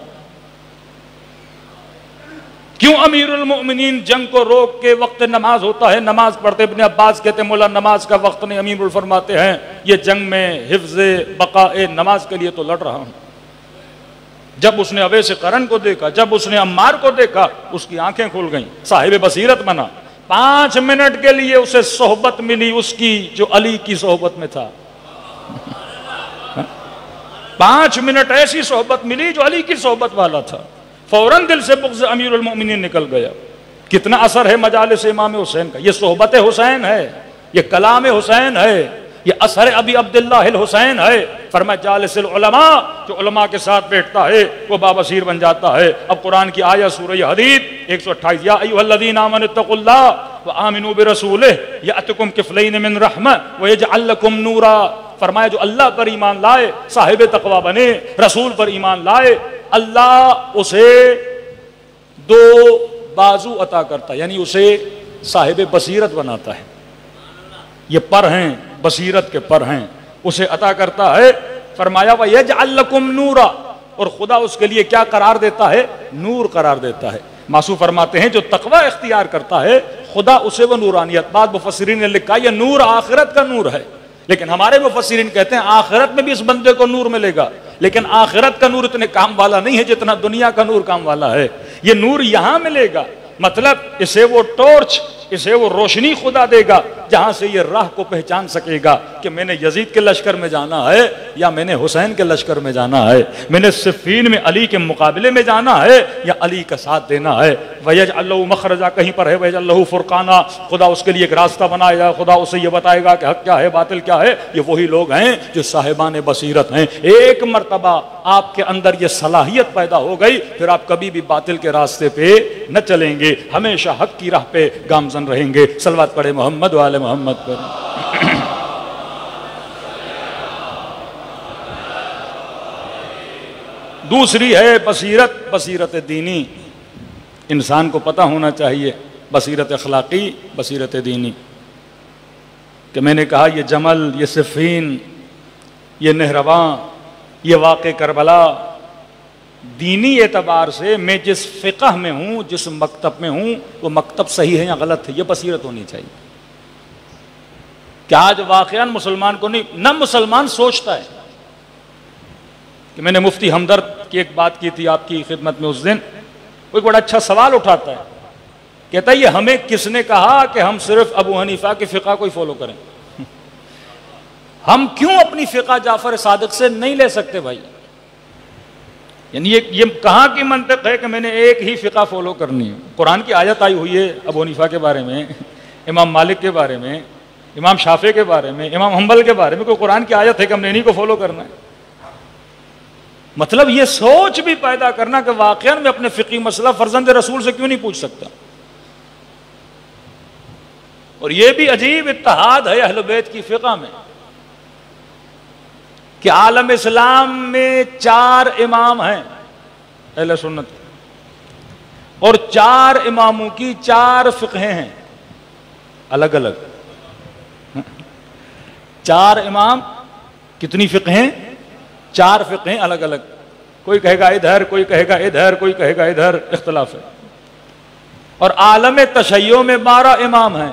کیوں امیر المؤمنین جنگ کو روک کے وقت نماز ہوتا ہے نماز پڑھتے؟ ابن عباس کہتے ہیں مولا نماز کا وقت نہیں، امیر فرماتے ہیں یہ جنگ میں حفظ بقاء نماز کے لیے تو لڑ رہا ہوں۔ جب اس نے اویس قرن کو دیکھا، جب اس نے عمار کو دیکھا، اس کی آنکھیں کھل گئیں، صاحب بصیرت بنا۔ 5 منٹ کے لیے اسے صحبت ملی اس کی جو علی کی صحبت میں تھا۔ 5 منٹ ایسی صحبت ملی جو علی کی صحبت والا تھا، فوراً دل سے بغض امیر المؤمنین نکل گیا۔ کتنا اثر ہے مجالس امام حسین کا، یہ صحبت حسین ہے، یہ کلام حسین ہے، یہ اثر ابی عبداللہ الحسین ہے۔ فرمایا جالس العلماء، جو علماء کے ساتھ بیٹھتا ہے وہ بابصیر بن جاتا ہے۔ اب قرآن کی آیت سورہ حدید 128، یا ایھا الذین آمنوا اتقوا اللہ وآمنوا برسولہ یأتکم کفلین من رحمہ ویجعل لکم نورا۔ فرمایا جو اللہ پر ایمان لائے، صاحب تقوی بنے، رسول پر ایمان لائے، اللہ اسے 2 بازو عطا کرتا ہے، یعنی اسے صاحب بصیرت بناتا ہے۔ یہ پر ہیں، بصیرت کے پر ہیں، اسے عطا کرتا ہے۔ فرمایا وَيَجْعَلْ لَكُمْ نُورًا، اور خدا اس کے لیے کیا قرار دیتا ہے؟ نور قرار دیتا ہے۔ ماسو فرماتے ہیں جو تقوی اختیار کرتا ہے خدا اسے وہ نورانیت، بعض مفسرین نے لکھا یہ نور آخرت کا نور ہے، لیکن ہمارے مفسرین کہتے ہیں آخرت میں بھی اس بندے کو نور ملے گا، لیکن آخرت کا نور اتنے کام والا نہیں ہے جتنا دنیا کا نور کام والا ہے۔ یہ نور یہاں ملے گا، مطلب اسے وہ ٹورچ، اسے وہ روشنی خدا دے گا جہاں سے یہ راہ کو پہچان سکے گا کہ میں نے یزید کے لشکر میں جانا ہے یا میں نے حسین کے لشکر میں جانا ہے، میں نے صفین میں علی کے مقابلے میں جانا ہے یا علی کا ساتھ دینا ہے۔ وَيَجْعَلْ لَهُ مَخْرَجًا، کہیں پر ہے وَيَجْعَلْ لَهُ فُرْقَانًا، خدا اس کے لیے ایک راستہ بنائے گا، خدا اسے یہ بتائے گا کہ حق کیا ہے باطل کیا ہے۔ یہ وہی لوگ ہیں جو صاحبان بصیرت ہیں۔ ایک مرتبہ آپ کے اندر یہ صلاحیت پیدا ہو گئی، پھر آپ کبھی بھی باطل کے راستے پہ نہ چلیں گے، ہمیشہ حق کی راہ پہ گامزن رہیں گے۔ صلوات پڑھے محمد وآل محمد پر۔ دوسری ہے بصیرت، بصیرت دینی، انسان کو پتہ ہونا چاہیے، بصیرت اخلاقی، بصیرت دینی، کہ میں نے کہا یہ جمل، یہ صفین، یہ نہرواں، یہ واقع کربلا، دینی اعتبار سے میں جس فقہ میں ہوں، جس مکتب میں ہوں، وہ مکتب صحیح ہے یا غلط ہے، یہ بصیرت ہونی چاہیے۔ کہ آج واقعاً مسلمان کو نہیں، نہ مسلمان سوچتا ہے کہ میں نے مفتی ہمدرد کی ایک بات کی تھی آپ کی خدمت میں اس دن، وہ ایک بڑا اچھا سوال اٹھاتا ہے، کہتا ہے یہ ہمیں کس نے کہا کہ ہم صرف ابو حنیفہ کے فقہ کو ہی فالو کریں؟ ہم کیوں اپنی فقہ جعفر صادق سے نہیں لے سکتے بھائی؟ یعنی یہ کہاں کی منطق ہے کہ میں نے ایک ہی فقہ فالو کرنی ہے؟ قرآن کی آیت آئی ہوئی ہے ابو حنیفہ کے بارے میں، امام مالک کے بارے میں، امام شافعی کے بارے میں، امام حنبل کے بارے میں، کوئی قرآن کی آیت ہے کہ ہم نے انہی کو فالو کرنا ہے؟ مطلب یہ سوچ بھی پیدا کرنا کہ واقعاً میں اپنے فقہی مسئلہ فرزند رسول سے کیوں نہیں پوچھ سکتا۔ اور یہ بھی عجیب اتحاد ہے اہل بیت کی فقہ میں کہ عالم اسلام میں 4 امام ہیں اہل سنت، اور 4 اماموں کی 4 فقہیں ہیں الگ الگ۔ 4 امام، کتنی فقہیں؟ 4 فقہیں الگ الگ، کوئی کہے گا ادھر، کوئی کہے گا ادھر، کوئی کہے گا ادھر، اختلاف ہے۔ اور عالم تشیع میں 12 امام ہیں۔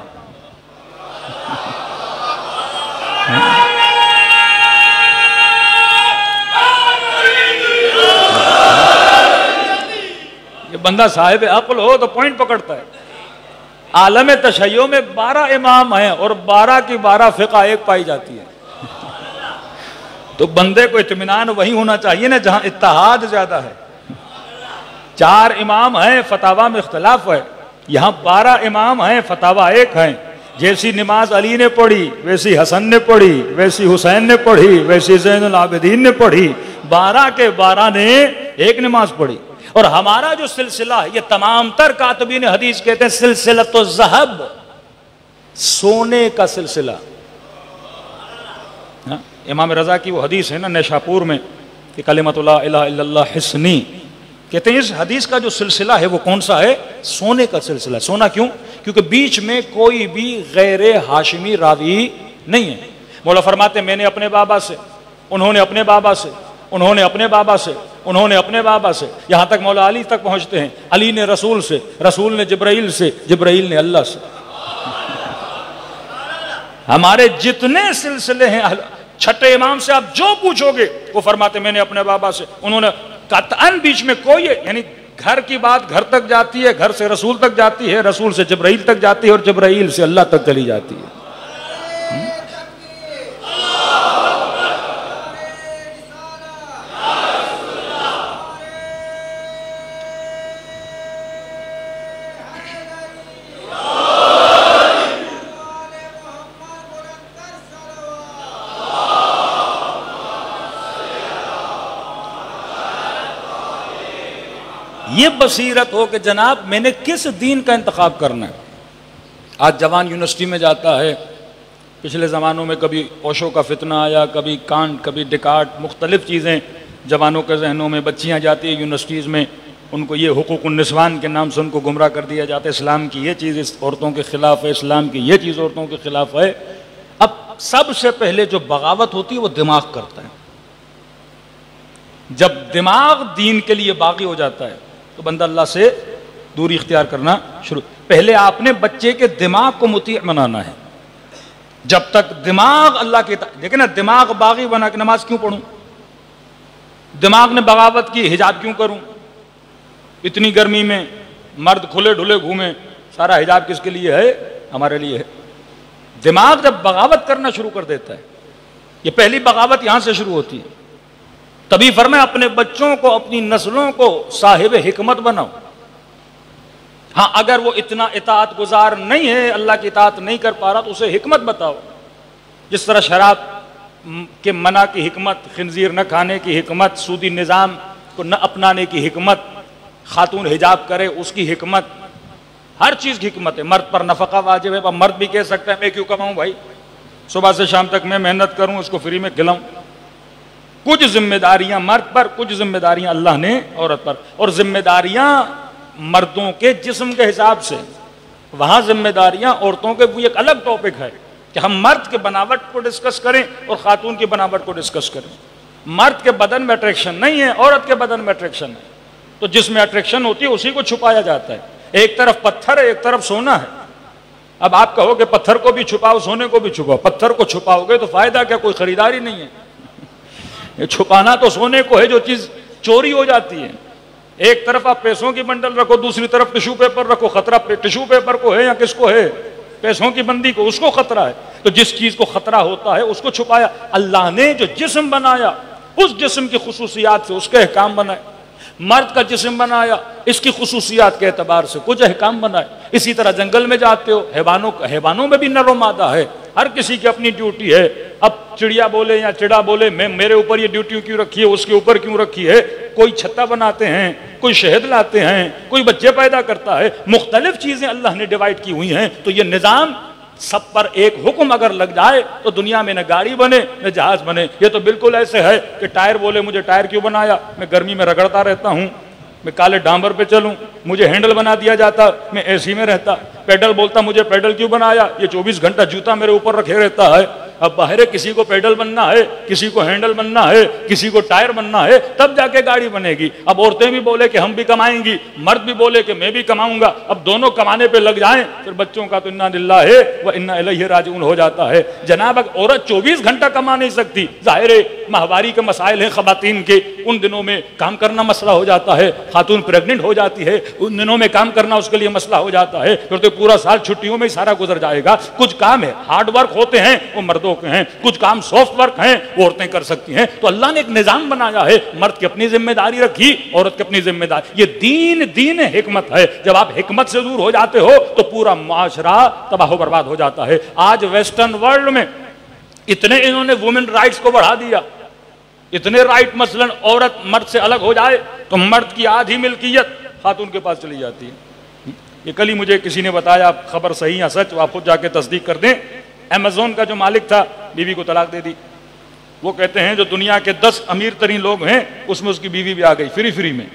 یہ بندہ صاحب عقل ہو تو پوائنٹ پکڑتا ہے۔ عالم تشیع میں 12 امام ہیں اور 12 کی 12 فقہ ایک پائی جاتی ہے، تو بندے کو اطمینان وہی ہونا چاہیے نا جہاں اتحاد زیادہ ہے۔ 4 امام ہیں، فتاوی میں اختلاف ہے، یہاں 12 امام ہیں، فتاوی ایک ہیں۔ جیسی نماز علی نے پڑھی ویسی حسن نے پڑھی، ویسی حسین نے پڑھی، ویسی زین العابدین نے پڑھی، 12 کے 12 نے ایک نماز پڑھی۔ اور ہمارا جو سلسلہ ہے، یہ تمام تر کاتبین حدیث کہتے ہیں سلسلۃ الذہب، سونے کا سلسلہ۔ امام رضا کی وہ حدیث ہے نا نیشاپور میں کہ کلمۃ لا الہ الا اللہ حصنی، کہتے ہیں اس حدیث کا جو سلسلہ ہے وہ کون سا ہے؟ سونے کا سلسلہ۔ سونا کیوں؟ کیونکہ بیچ میں کوئی بھی غیر ہاشمی راوی نہیں ہے۔ مولا فرماتے ہیں میں نے اپنے بابا سے، انہوں نے اپنے بابا سے، انہوں نے اپنے بابا سے، انہوں نے اپنے بابا سے، یہاں تک مولا علی تک پہنچتے ہیں، علی نے رسول سے، رسول نے جبرائیل سے، جبرائیل نے اللہ سے۔ ہمارے جتنے سلسلے ہیں، چھٹے امام سے آپ جو پوچھو گے وہ فرماتے میں نے اپنے بابا سے، انہوں نے قطعاً بیچ میں کوئی، یعنی گھر کی بات گھر تک جاتی ہے، گھر سے رسول تک جاتی ہے، رسول سے جبرائیل تک جاتی ہے، اور جبرائیل سے اللہ تک چلی جاتی ہے۔ یہ بصیرت ہو کہ جناب میں نے کس دین کا انتخاب کرنا ہے۔ آج جوان یونیورسٹی میں جاتا ہے، پچھلے زمانوں میں کبھی اوشو کا فتنہ آیا، کبھی کانٹ، کبھی ڈیکارٹ، مختلف چیزیں جوانوں کے ذہنوں میں، بچیاں جاتی ہیں یونیورسٹیز میں، ان کو یہ حقوق النسوان کے نام سے ان کو گمراہ کر دیا جاتا ہے، اسلام کی یہ چیز اس عورتوں کے خلاف ہے، اسلام کی یہ چیز عورتوں کے خلاف ہے۔ اب سب سے پہلے جو بغاوت ہوتی ہے وہ دماغ کرتا ہے۔ جب دماغ دین کے لیے باغی ہو جاتا ہے تو بندہ اللہ سے دوری اختیار کرنا شروع۔ پہلے آپ نے بچے کے دماغ کو مطیع بنانا ہے۔ جب تک دماغ اللہ کے، دیکھیں نا، دماغ باغی بنا کہ نماز کیوں پڑھوں، دماغ نے بغاوت کی حجاب کیوں کروں، اتنی گرمی میں مرد کھلے ڈھلے گھومیں، سارا حجاب کس کے لیے ہے؟ ہمارے لیے ہے۔ دماغ جب بغاوت کرنا شروع کر دیتا ہے، یہ پہلی بغاوت یہاں سے شروع ہوتی ہے۔ تبھی فرمایا اپنے بچوں کو، اپنی نسلوں کو صاحب حکمت بناؤ۔ ہاں اگر وہ اتنا اطاعت گزار نہیں ہے، اللہ کی اطاعت نہیں کر پا رہا تو اسے حکمت بتاؤ۔ جس طرح شراب کے منع کی حکمت، خنزیر نہ کھانے کی حکمت، سودی نظام کو نہ اپنانے کی حکمت، خاتون حجاب کرے اس کی حکمت، ہر چیز کی حکمت ہے۔ مرد پر نفقہ واجب ہے، مرد بھی کہہ سکتا ہے میں کیوں کماؤں بھائی، صبح سے شام تک میں محنت کروں، اس کو فری میں کھلاؤں۔ کچھ ذمہ داریاں مرد پر، کچھ ذمہ داریاں اللہ نے عورت پر، اور ذمہ داریاں مردوں کے جسم کے حساب سے، وہاں ذمہ داریاں عورتوں کے وہ ایک الگ ٹاپک ہے کہ ہم مرد کے بناوٹ کو ڈسکس کریں اور خاتون کی بناوٹ کو ڈسکس کریں۔ مرد کے بدن میں اٹریکشن نہیں ہے، عورت کے بدن میں اٹریکشن ہے، تو جس میں اٹریکشن ہوتی ہے اسی کو چھپایا جاتا ہے۔ ایک طرف پتھر ہے، ایک طرف سونا ہے۔ اب آپ کہو کہ پتھر کو بھی چھپاؤ، سونے کو بھی چھپاؤ، پتھر کو چھپاؤ گے تو فائدہ کیا، کوئی خریداری نہیں ہے۔ چھپانا تو سونے کو ہے جو چیز چوری ہو جاتی ہے۔ ایک طرف آپ پیسوں کی بنڈل رکھو، دوسری طرف ٹشو پیپر رکھو، خطرہ ٹشو پیپر کو ہے یا کس کو ہے؟ پیسوں کی بندی کو، اس کو خطرہ ہے۔ تو جس چیز کو خطرہ ہوتا ہے اس کو چھپایا۔ اللہ نے جو جسم بنایا اس جسم کی خصوصیات سے اس کے احکام بنائے، مرد کا جسم بنایا اس کی خصوصیات کے اعتبار سے کچھ احکام بنائے۔ اسی طرح جنگل میں جاتے ہو، حیوانوں میں بھی نر و مادہ ہے، ہر کسی کی اپنی ڈیوٹی ہے۔ اب چڑیا بولے یا چڑا بولے میرے اوپر یہ ڈیوٹی کیوں رکھی ہے، اس کے اوپر کیوں رکھی ہے؟ کوئی چھتا بناتے ہیں، کوئی شہد لاتے ہیں، کوئی بچے پیدا کرتا ہے، مختلف چیزیں اللہ نے ڈیوائیڈ کی ہوئی ہیں۔ تو یہ نظام سب پر ایک حکم اگر لگ جائے تو دنیا میں نہ گاڑی بنے نہ جہاز بنے۔ یہ تو بالکل ایسے ہے کہ ٹائر بولے مجھے ٹائر کیوں بنایا، میں گرمی میں رگڑتا رہتا ہوں، میں کالے ڈامبر پہ چلوں، مجھے ہینڈل بنا دیا جاتا، میں اے سی میں رہتا۔ پیڈل بولتا مجھے پیڈل کیوں بنایا، یہ 24 گھنٹہ جوتا میرے اوپر رکھے رہتا ہے۔ اب باہر کسی کو پیڈل بننا ہے، کسی کو ہینڈل بننا ہے، کسی کو ٹائر بننا ہے، تب جا کے گاڑی بنے گی۔ اب عورتیں بھی بولے کہ ہم بھی کمائیں گی، مرد بھی بولے کہ میں بھی کماؤں گا، اب دونوں کمانے پہ لگ جائیں پھر بچوں کا تو انا للہ ہے و انا الیہ راجعون ہو جاتا ہے۔ جناب اگر عورت 24 گھنٹہ کما نہیں سکتی، ظاہر ہے ماہواری کے مسائل ہیں خواتین کے، ان دنوں میں کام کرنا مسئلہ ہو جاتا ہے۔ خاتون پریگننٹ ہو جاتی ہے، ان دنوں میں کام کرنا اس کے لیے مسئلہ ہو جاتا ہے، پھر تو پورا سال چھٹیوں میں ہی سارا گزر جائے گا۔ کچھ کام ہے ہارڈ ورک ہوتے ہیں وہ مردوں کے ہیں، کچھ کام سافٹ ورک ہیں وہ عورتیں کر سکتی ہیں۔ تو اللہ نے ایک نظام بنایا ہے، مرد کی اپنی ذمہ داری رکھی، عورت کی اپنی ذمہ داری۔ یہ دین حکمت ہے۔ جب آپ حکمت سے دور ہو جاتے ہو تو پورا معاشرہ تباہ و برباد ہو جاتا ہے۔ آج ویسٹرن ورلڈ میں اتنے انہوں نے وومن رائٹس کو بڑھا دیا، اتنے رائٹ، مثلا عورت مرد سے الگ ہو جائے تو مرد کی آدھی ملکیت خاتون کے پاس چلی جاتی ہے۔ یہ کل ہی مجھے کسی نے بتایا، خبر صحیح یا سچ آپ خود جا کے تصدیق کر دیں۔ ایمیزون کا جو مالک تھا بیوی کو طلاق دے دی۔ وہ کہتے ہیں جو دنیا کے 10 امیر ترین لوگ ہیں اس میں اس کی بیوی بھی آ گئی فری میں۔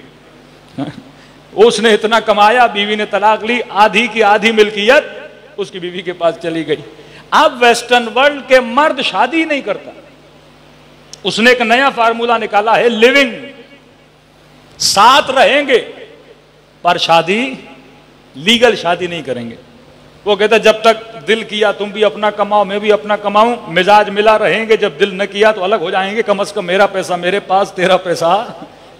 اس نے اتنا کمایا، بیوی نے طلاق لی، آدھی کی آدھی ملکیت اس کی بیوی کے پاس چلی گئی۔ اب ویسٹرن ورلڈ کے مرد شادی نہیں کرتا، اس نے ایک نیا فارمولا نکالا ہے لیونگ، ساتھ رہیں گے پر شادی لیگل شادی نہیں کریں گے. وہ کہتا جب تک دل کیا تم بھی اپنا کماؤ میں بھی اپنا کماؤں, مزاج ملا رہیں گے, جب دل نہ کیا تو الگ ہو جائیں گے, کم از کم میرا پیسہ میرے پاس, تیرا پیسہ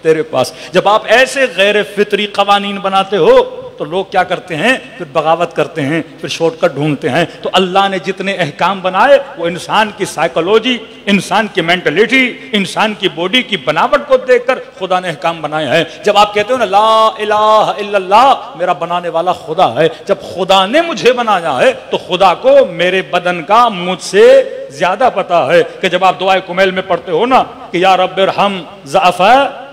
تیرے پاس. جب آپ ایسے غیر فطری قوانین بناتے ہو تو لوگ کیا کرتے ہیں, پھر بغاوت کرتے ہیں, پھر شارٹ کٹ ڈھونڈتے ہیں. تو اللہ نے جتنے احکام بنائے وہ انسان کی سائیکولوجی, انسان کی مینٹلٹی, انسان کی باڈی کی بناوٹ کو دیکھ کر خدا نے احکام بنائے ہیں. جب آپ کہتے ہو نا لا الہ الا اللہ, میرا بنانے والا خدا ہے, جب خدا نے مجھے بنایا ہے تو خدا کو میرے بدن کا مجھ سے زیادہ پتا ہے. کہ جب آپ دعائے کمیل میں پڑھتے ہو نا کہ یا رب ارحم ضعف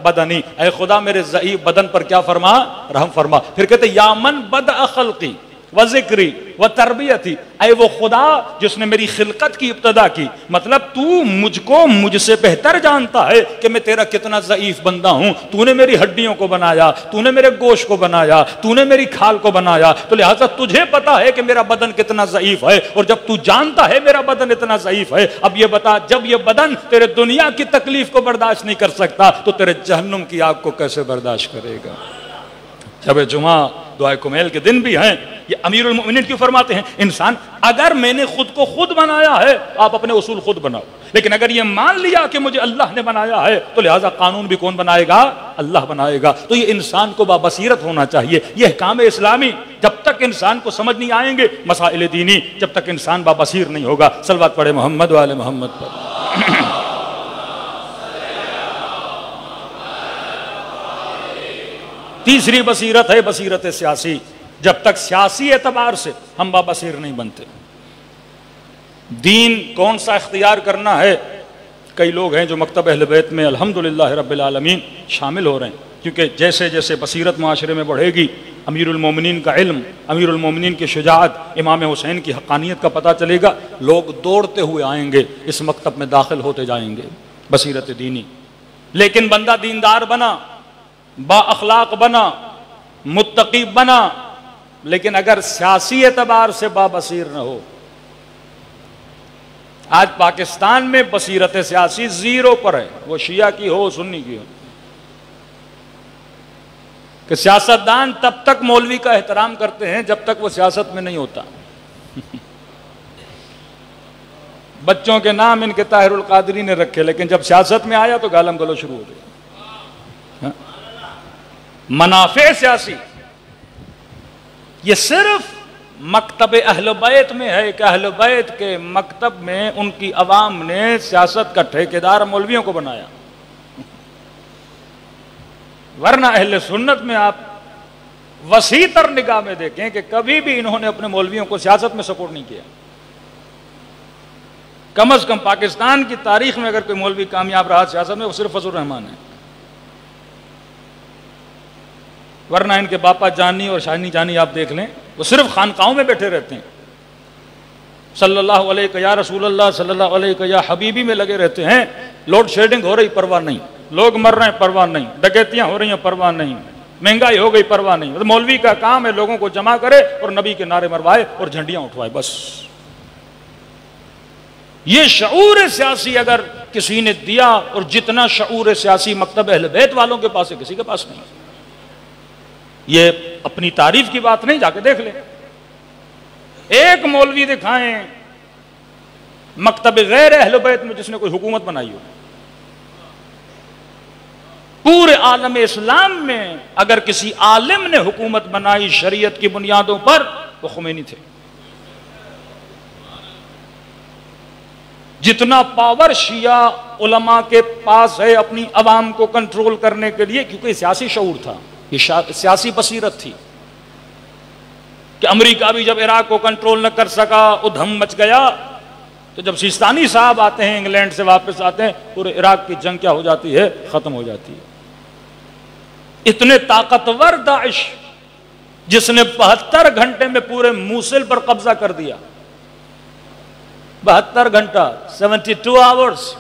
بدنی, اے خدا میرے ضعیف بدن پر کیا فرما, رحم فرما. پھر کہتے یا من بدأ خلقی و ذکری و تربیتی, اے وہ خدا جس نے میری خلقت کی ابتدا کی, مطلب تو مجھ کو مجھ سے بہتر جانتا ہے کہ میں تیرا کتنا ضعیف بندہ ہوں. تو نے میری ہڈیوں کو بنایا, تو نے میرے گوشت کو بنایا, تو نے میری کھال کو بنایا, تو لہٰذا تجھے پتا ہے کہ میرا بدن کتنا ضعیف ہے. اور جب تو جانتا ہے میرا بدن اتنا ضعیف ہے, اب یہ بتا جب یہ بدن تیرے دنیا کی تکلیف کو برداشت نہیں کر سکتا تو تیرے جہنم کی آگ کو کیسے برداشت کرے گا. جب جمعہ دعائے کمیل کے دن بھی ہیں, یہ امیر المؤمنین کیوں فرماتے ہیں انسان اگر میں نے خود کو خود بنایا ہے تو آپ اپنے اصول خود بناؤ, لیکن اگر یہ مان لیا کہ مجھے اللہ نے بنایا ہے تو لہٰذا قانون بھی کون بنائے گا, اللہ بنائے گا. تو یہ انسان کو بابصیرت ہونا چاہیے. یہ احکام اسلامی جب تک انسان کو سمجھ نہیں آئیں گے, مسائل دینی, جب تک انسان بابصیر نہیں ہوگا. صلوات پڑھے محمد وآل محمد پر. تیسری بصیرت ہے بصیرت سیاسی. جب تک سیاسی اعتبار سے ہم بابصیر نہیں بنتے. دین کون سا اختیار کرنا ہے, کئی لوگ ہیں جو مکتب اہل بیت میں الحمدللہ رب العالمین شامل ہو رہے ہیں, کیونکہ جیسے جیسے بصیرت معاشرے میں بڑھے گی, امیر المومنین کا علم, امیر المومنین کی شجاعت, امام حسین کی حقانیت کا پتہ چلے گا, لوگ دوڑتے ہوئے آئیں گے, اس مکتب میں داخل ہوتے جائیں گے. بصیرت دینی. لیکن بندہ دیندار بنا, با اخلاق بنا, متقی بنا, لیکن اگر سیاسی اعتبار سے بابصیر نہ ہو. آج پاکستان میں بصیرت سیاسی زیرو پر ہے, وہ شیعہ کی ہو سنی کی ہو. کہ سیاستدان تب تک مولوی کا احترام کرتے ہیں جب تک وہ سیاست میں نہیں ہوتا. بچوں کے نام ان کے طاہر القادری نے رکھے, لیکن جب سیاست میں آیا تو گالم گلو شروع ہو گئی. منافع سیاسی یہ صرف مکتب اہل بیت میں ہے کہ اہل بیت کے مکتب میں ان کی عوام نے سیاست کا ٹھیکیدار مولویوں کو بنایا. ورنہ اہل سنت میں آپ وسیع تر نگاہ میں دیکھیں کہ کبھی بھی انہوں نے اپنے مولویوں کو سیاست میں سپورٹ نہیں کیا. کم از کم پاکستان کی تاریخ میں اگر کوئی مولوی کامیاب رہا سیاست میں وہ صرف فضل الرحمان ہے. ورنہ ان کے باپا جانی اور شانی جانی آپ دیکھ لیں, وہ صرف خانقاہوں میں بیٹھے رہتے ہیں. صلی اللہ علیہ یا رسول اللہ, صلی اللہ علیہ یا حبیبی میں لگے رہتے ہیں. لوڈ شیڈنگ ہو رہی پرواہ نہیں, لوگ مر رہے ہیں پرواہ نہیں, ڈکیتیاں ہو رہی ہیں پرواہ نہیں, مہنگائی ہو گئی پرواہ نہیں. مولوی کا کام ہے لوگوں کو جمع کرے اور نبی کے نعرے مروائے اور جھنڈیاں اٹھوائے, بس. یہ شعور سیاسی اگر کسی نے دیا, اور جتنا شعور سیاسی مکتب اہل بیت والوں کے پاس ہے کسی کے پاس نہیں. یہ اپنی تعریف کی بات نہیں, جا کے دیکھ لیں. ایک مولوی دکھائیں مکتب غیر اہل بیت میں جس نے کوئی حکومت بنائی ہو. پورے عالم اسلام میں اگر کسی عالم نے حکومت بنائی شریعت کی بنیادوں پر, وہ خمینی تھے. جتنا پاور شیعہ علماء کے پاس ہے اپنی عوام کو کنٹرول کرنے کے لیے, کیونکہ سیاسی شعور تھا, یہ سیاسی بصیرت تھی. کہ امریکہ بھی جب عراق کو کنٹرول نہ کر سکا, ادھم مچ گیا, تو جب سیستانی صاحب آتے ہیں انگلینڈ سے واپس آتے ہیں, پورے عراق کی جنگ کیا ہو جاتی ہے, ختم ہو جاتی ہے. اتنے طاقتور داعش جس نے 72 گھنٹے میں پورے موصل پر قبضہ کر دیا. 72 گھنٹہ 72 آورز,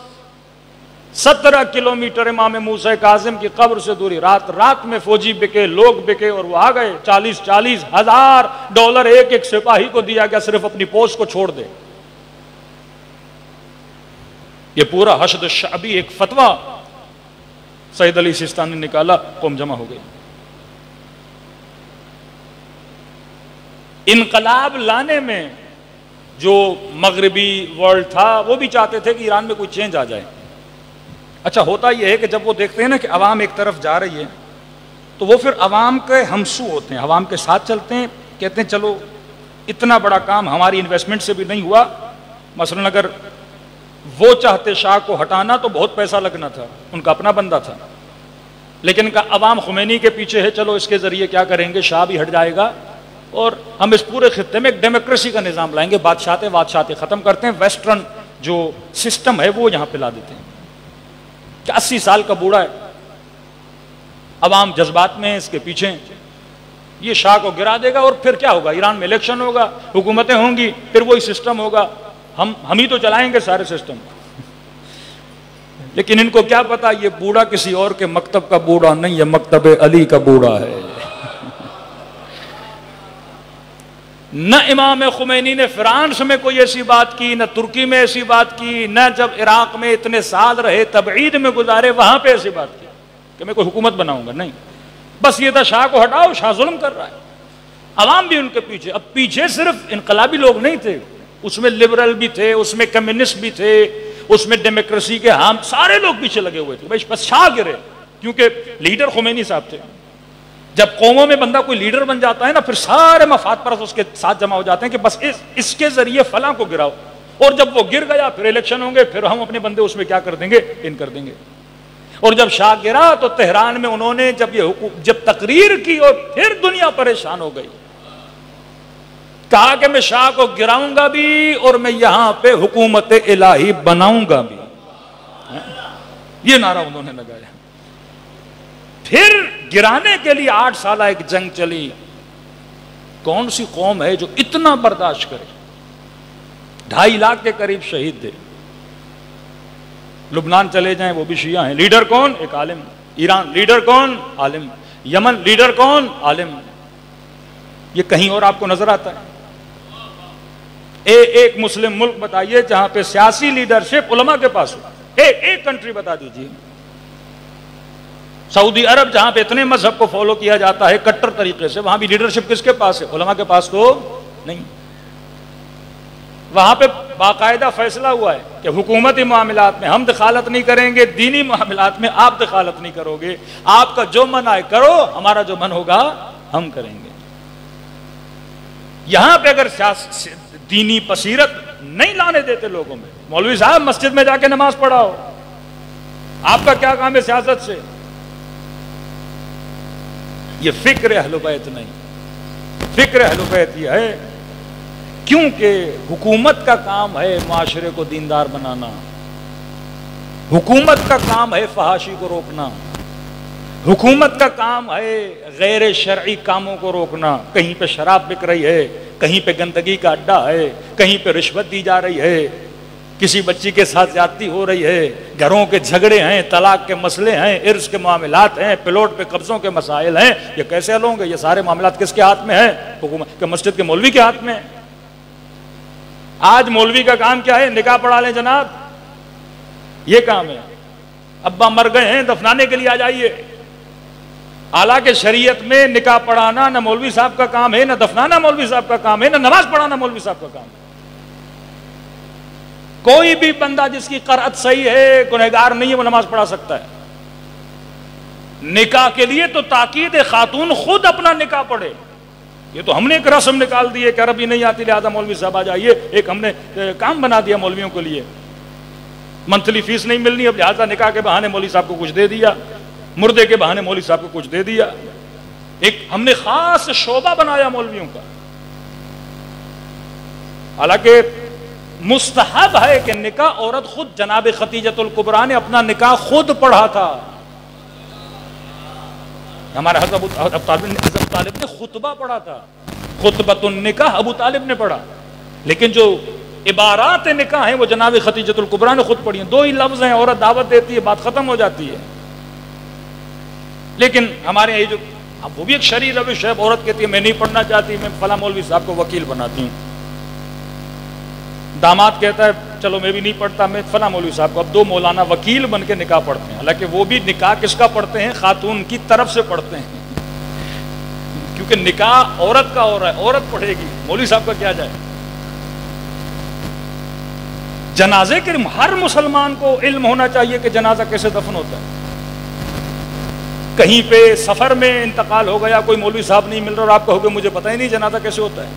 17 کلومیٹر امام موسیٰ کاظم کی قبر سے دوری. رات رات میں فوجی بکے, لوگ بکے, اور وہ آ گئے. 40 ہزار ڈالر ایک ایک سپاہی کو دیا گیا صرف اپنی پوسٹ کو چھوڑ دے. یہ پورا حشد الشعبی ایک فتویٰ سید علی سیستانی نے نکالا، قوم جمع ہو گئی. انقلاب لانے میں جو مغربی ورلڈ تھا وہ بھی چاہتے تھے کہ ایران میں کوئی چینج آ جائے. اچھا ہوتا یہ ہے کہ جب وہ دیکھتے ہیں نا کہ عوام ایک طرف جا رہی ہے تو وہ پھر عوام کے ہمسو ہوتے ہیں، عوام کے ساتھ چلتے ہیں، کہتے ہیں چلو اتنا بڑا کام ہماری انویسٹمنٹ سے بھی نہیں ہوا. مثلا اگر وہ چاہتے شاہ کو ہٹانا تو بہت پیسہ لگنا تھا، ان کا اپنا بندہ تھا، لیکن کا عوام خمینی کے پیچھے ہے، چلو اس کے ذریعے کیا کریں گے، شاہ بھی ہٹ جائے گا اور ہم اس پورے خطے میں ایک ڈیموکریسی کا نظام لائیں گے، بادشاہتے ختم کرتے ہیں، ویسٹرن جو سسٹم ہے وہ یہاں پہ لا دیتے ہیں. کہ 80 سال کا بوڑھا ہے، عوام جذبات میں ہیں، اس کے پیچھے یہ شاہ کو گرا دے گا اور پھر کیا ہوگا، ایران میں الیکشن ہوگا، حکومتیں ہوں گی، پھر وہی سسٹم ہوگا، ہم ہی تو چلائیں گے سارے سسٹم. لیکن ان کو کیا پتا یہ بوڑھا کسی اور کے مکتب کا بوڑھا نہیں ہے، مکتب علی کا بوڑھا ہے. نہ امام خمینی نے فرانس میں کوئی ایسی بات کی، نہ ترکی میں ایسی بات کی، نہ جب عراق میں اتنے سال رہے تبعید میں گزارے وہاں پہ ایسی بات کی کہ میں کوئی حکومت بناؤں گا. نہیں، بس یہ تھا شاہ کو ہٹاؤ، شاہ ظلم کر رہا ہے. عوام بھی ان کے پیچھے. اب پیچھے صرف انقلابی لوگ نہیں تھے، اس میں لبرل بھی تھے، اس میں کمیونسٹ بھی تھے، اس میں ڈیموکریسی کے ہم سارے لوگ پیچھے لگے ہوئے تھے. بس شاہ گرے کیونکہ لیڈر خمینی صاحب تھے. جب قوموں میں بندہ کوئی لیڈر بن جاتا ہے نا پھر سارے مفاد پرست اس کے ساتھ جمع ہو جاتے ہیں کہ بس اس کے ذریعے فلاں کو گراؤ، اور جب وہ گر گیا پھر الیکشن ہوں گے، پھر ہم اپنے بندے اس میں کیا کر دیں گے، ان کر دیں گے. اور جب شاہ گرا تو تہران میں انہوں نے جب تقریر کی اور پھر دنیا پریشان ہو گئی، کہا کہ میں شاہ کو گراؤں گا بھی اور میں یہاں پہ حکومت الہی بناؤں گا بھی. یہ نعرہ انہوں نے لگایا. پھر گرانے کے لیے 8 سالہ ایک جنگ چلی. کون سی قوم ہے جو اتنا برداشت کرے؟ 2.5 لاکھ کے قریب شہید تھے. لبنان چلے جائیں وہ بھی شیعہ ہیں. لیڈر کون؟ ایک عالم. ایران لیڈر کون؟ عالم. یمن لیڈر کون؟ عالم. یہ کہیں اور آپ کو نظر آتا ہے؟ ایک مسلم ملک بتائیے جہاں پہ سیاسی لیڈرشپ علماء کے پاس ہو. ایک کنٹری بتا دیجیے. سعودی عرب جہاں پہ اتنے مذہب کو فالو کیا جاتا ہے کٹر طریقے سے، وہاں بھی لیڈرشپ کس کے پاس ہے؟ علماء کے پاس تو نہیں. وہاں پہ باقاعدہ فیصلہ ہوا ہے کہ حکومتی معاملات میں ہم دخالت نہیں کریں گے، دینی معاملات میں آپ دخالت نہیں کرو گے، آپ کا جو من آئے کرو، ہمارا جو من ہوگا ہم کریں گے. یہاں پہ اگر دینی بصیرت نہیں لانے دیتے لوگوں میں، مولوی صاحب مسجد میں جا کے نماز پڑھاؤ، آپ کا کیا کام ہے سیاست سے؟ یہ فکر اہل بیت نہیں. فکر اہل بیت یہ ہے کیونکہ حکومت کا کام ہے معاشرے کو دیندار بنانا، حکومت کا کام ہے فحاشی کو روکنا، حکومت کا کام ہے غیر شرعی کاموں کو روکنا. کہیں پہ شراب بک رہی ہے، کہیں پہ گندگی کا اڈا ہے، کہیں پہ رشوت دی جا رہی ہے، کسی بچی کے ساتھ زیادتی ہو رہی ہے، گھروں کے جھگڑے ہیں، طلاق کے مسئلے ہیں، ارث کے معاملات ہیں، پلاٹ پہ قبضوں کے مسائل ہیں. یہ کیسے حل ہوں گے؟ یہ سارے معاملات کس کے ہاتھ میں ہیں؟ حکومت کے، مسجد کے مولوی کے ہاتھ میں. آج مولوی کا کام کیا ہے؟ نکاح پڑھا لیں جناب، یہ کام ہے. ابا مر گئے ہیں دفنانے کے لیے آ جائیے. حالانکہ شریعت میں نکاح پڑھانا نہ مولوی صاحب کا کام ہے، نہ دفنانا مولوی صاحب کا کام ہے، نہ نماز پڑھانا مولوی صاحب کا کام ہے. کوئی بھی بندہ جس کی قرأت صحیح ہے، گنہگار نہیں ہے، وہ نماز پڑھا سکتا ہے. نکاح کے لیے تو تاکید خاتون خود اپنا نکاح پڑھے. یہ تو ہم نے ایک رسم نکال دی ہے کہ عربی نہیں آتی لہذا مولوی صاحب آ جائیے، ایک ہم نے کام بنا دیا مولویوں کے لیے. منتھلی فیس نہیں ملنی، اب لہذا نکاح کے بہانے مولوی صاحب کو کچھ دے دیا، مردے کے بہانے مولوی صاحب کو کچھ دے دیا. ایک ہم نے خاص شعبہ بنایا مولویوں کا. حالانکہ مستحب ہے کہ نکاح عورت خود، جناب خدیجۃ الکبریٰ نے اپنا نکاح خود پڑھا تھا. ہمارے حضرت طالب نے خطبہ پڑھا تھا، خطبۃ النکاح ابو طالب نے پڑھا. لیکن جو عبارات نکاح ہیں وہ جناب خدیجۃ الکبریٰ نے خود پڑھی ہیں. 2 ہی لفظ ہیں، عورت دعوت دیتی ہے، بات ختم ہو جاتی ہے. لیکن ہمارے یہ جو وہ بھی ایک شرعی روش ہے، عورت کہتی ہے میں نہیں پڑھنا چاہتی، میں فلاں مولوی صاحب کو وکیل بناتی ہوں. داماد کہتا ہے چلو میں بھی نہیں پڑھتا، میں فلاں مولوی صاحب کو، اب 2 مولانا وکیل بن کے نکاح پڑھتے ہیں، حالانکہ وہ بھی نکاح کس کا پڑھتے ہیں؟ خاتون کی طرف سے پڑھتے ہیں، کیونکہ نکاح عورت کا ہو رہا ہے، عورت پڑھے گی، مولوی صاحب کا کیا جائے۔ جنازے کے ہر مسلمان کو علم ہونا چاہیے کہ جنازہ کیسے دفن ہوتا ہے۔ کہیں پہ سفر میں انتقال ہو گیا، کوئی مولوی صاحب نہیں مل رہا اور آپ کہو گے مجھے پتہ ہی نہیں جنازہ کیسے ہوتا ہے۔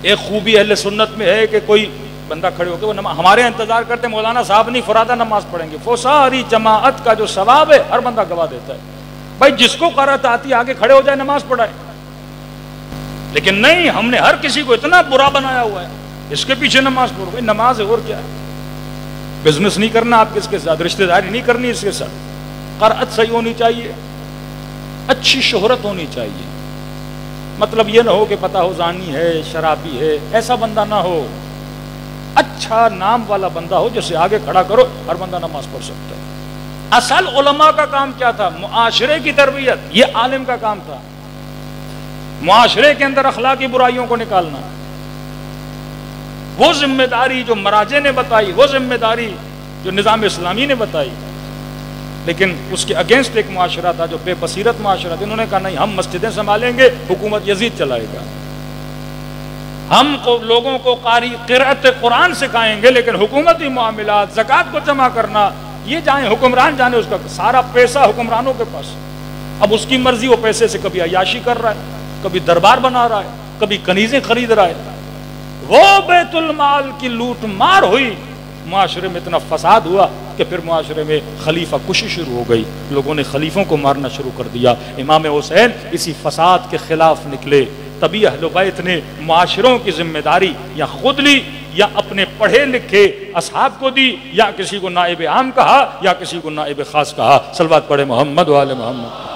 ایک خوبی اہل سنت میں ہے کہ کوئی بندہ کھڑے ہو کے وہ ہمارے انتظار کرتے مولانا صاحب نہیں فرادہ نماز پڑھیں گے، وہ ساری جماعت کا جو ثواب ہے ہر بندہ گواہ دیتا ہے۔ بھائی جس کو قرأت آتی آگے کھڑے ہو جائے نماز پڑھائے، لیکن نہیں، ہم نے ہر کسی کو اتنا برا بنایا ہوا ہے، اس کے پیچھے نماز پڑھو۔ بھائی نماز ہے اور کیا ہے، بزنس نہیں کرنا آپ کس کے ساتھ، رشتہ داری نہیں کرنی اس کے ساتھ، قرأت صحیح ہونی چاہیے، اچھی شہرت ہونی چاہیے، مطلب یہ نہ ہو کہ پتہ ہو زانی ہے شرابی ہے، ایسا بندہ نہ ہو، اچھا نام والا بندہ ہو جسے آگے کھڑا کرو ہر بندہ نماز پڑھ سکتا ہے۔ اصل علماء کا کام کیا تھا؟ معاشرے کی تربیت، یہ عالم کا کام تھا، معاشرے کے اندر اخلاقی برائیوں کو نکالنا، وہ ذمہ داری جو مراجع نے بتائی، وہ ذمہ داری جو نظام اسلامی نے بتائی، لیکن اس کے اگینسٹ ایک معاشرہ تھا جو بے بصیرت معاشرہ تھا، انہوں نے کہا نہیں ہم مسجدیں سنبھالیں گے، حکومت یزید چلائے گا، ہم کو لوگوں کو قرأت قرآن سکھائیں گے لیکن حکومتی معاملات، زکوٰۃ کو جمع کرنا، یہ جائیں حکمران جانے، اس کا سارا پیسہ حکمرانوں کے پاس، اب اس کی مرضی، وہ پیسے سے کبھی عیاشی کر رہا ہے، کبھی دربار بنا رہا ہے، کبھی کنیزیں خرید رہا ہے، وہ بیت المال کی لوٹ مار ہوئی، معاشرے میں اتنا فساد ہوا کہ پھر معاشرے میں خلیفہ کشی شروع ہو گئی، لوگوں نے خلیفوں کو مارنا شروع کر دیا۔ امام حسین اسی فساد کے خلاف نکلے، تبھی اہل بیت نے معاشروں کی ذمہ داری یا خود لی یا اپنے پڑھے لکھے اصحاب کو دی، یا کسی کو نائب عام کہا یا کسی کو نائب خاص کہا۔ صلوات پڑھے محمد و آل محمد۔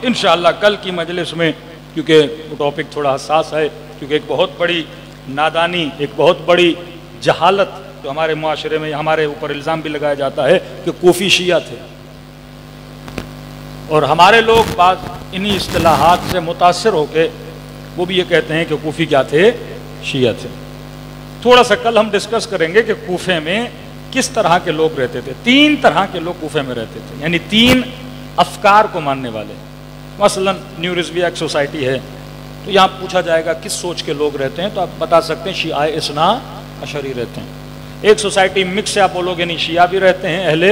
انشاءاللہ کل کی مجلس میں، کیونکہ وہ ٹاپک تھوڑا حساس ہے، کیونکہ ایک بہت بڑی نادانی، ایک بہت بڑی جہالت جو ہمارے معاشرے میں ہمارے اوپر الزام بھی لگایا جاتا ہے کہ کوفی شیعہ تھے، اور ہمارے لوگ بعض انہی اصطلاحات سے متاثر ہو کے وہ بھی یہ کہتے ہیں کہ کوفی کیا تھے؟ شیعہ تھے۔ تھوڑا سا کل ہم ڈسکس کریں گے کہ کوفے میں کس طرح کے لوگ رہتے تھے۔ 3 طرح کے لوگ کوفے میں رہتے تھے، یعنی 3 افکار کو ماننے والے۔ مثلا نیو رضویہ ایک سوسائٹی ہے، تو یہاں پوچھا جائے گا کس سوچ کے لوگ رہتے ہیں، تو آپ بتا سکتے ہیں شیعہ اثنا عشری رہتے ہیں۔ ایک سوسائٹی مکس ہے، آپ بولو گے نہیں شیعہ بھی رہتے ہیں اہل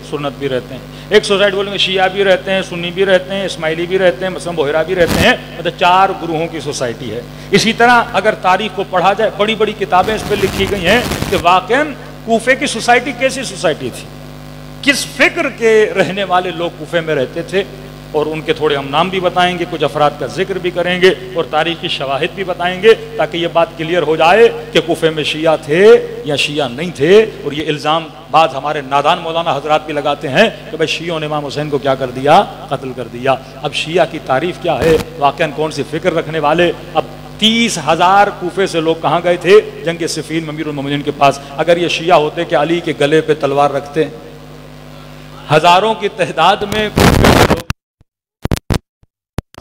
سنت بھی رہتے ہیں۔ ایک سوسائٹی بولیں گے شیعہ بھی رہتے ہیں، سنی بھی رہتے ہیں، اسماعیلی بھی رہتے ہیں، مثلا بحیرہ بھی رہتے ہیں، مطلب 4 گروہوں کی سوسائٹی ہے۔ اسی طرح اگر تاریخ کو پڑھا جائے، بڑی بڑی کتابیں اس پہ لکھی گئی ہیں کہ واقعاً کوفے کی سوسائٹی کیسی سوسائٹی تھی، کس فکر کے رہنے والے لوگ کوفے میں رہتے تھے، اور ان کے تھوڑے ہم نام بھی بتائیں گے، کچھ افراد کا ذکر بھی کریں گے اور تاریخی شواہد بھی بتائیں گے، تاکہ یہ بات کلیئر ہو جائے کہ کوفے میں شیعہ تھے یا شیعہ نہیں تھے۔ اور یہ الزام بعض ہمارے نادان مولانا حضرات بھی لگاتے ہیں کہ بھائی شیعوں نے امام حسین کو کیا کر دیا؟ قتل کر دیا۔ اب شیعہ کی تعریف کیا ہے، واقعاً کون سی فکر رکھنے والے؟ اب 30,000 کوفے سے لوگ کہاں گئے تھے؟ جنگ صفین میں امیر المومنین کے پاس۔ اگر یہ شیعہ ہوتے کہ علی کے گلے پہ تلوار رکھتے؟ ہزاروں کی تعداد میں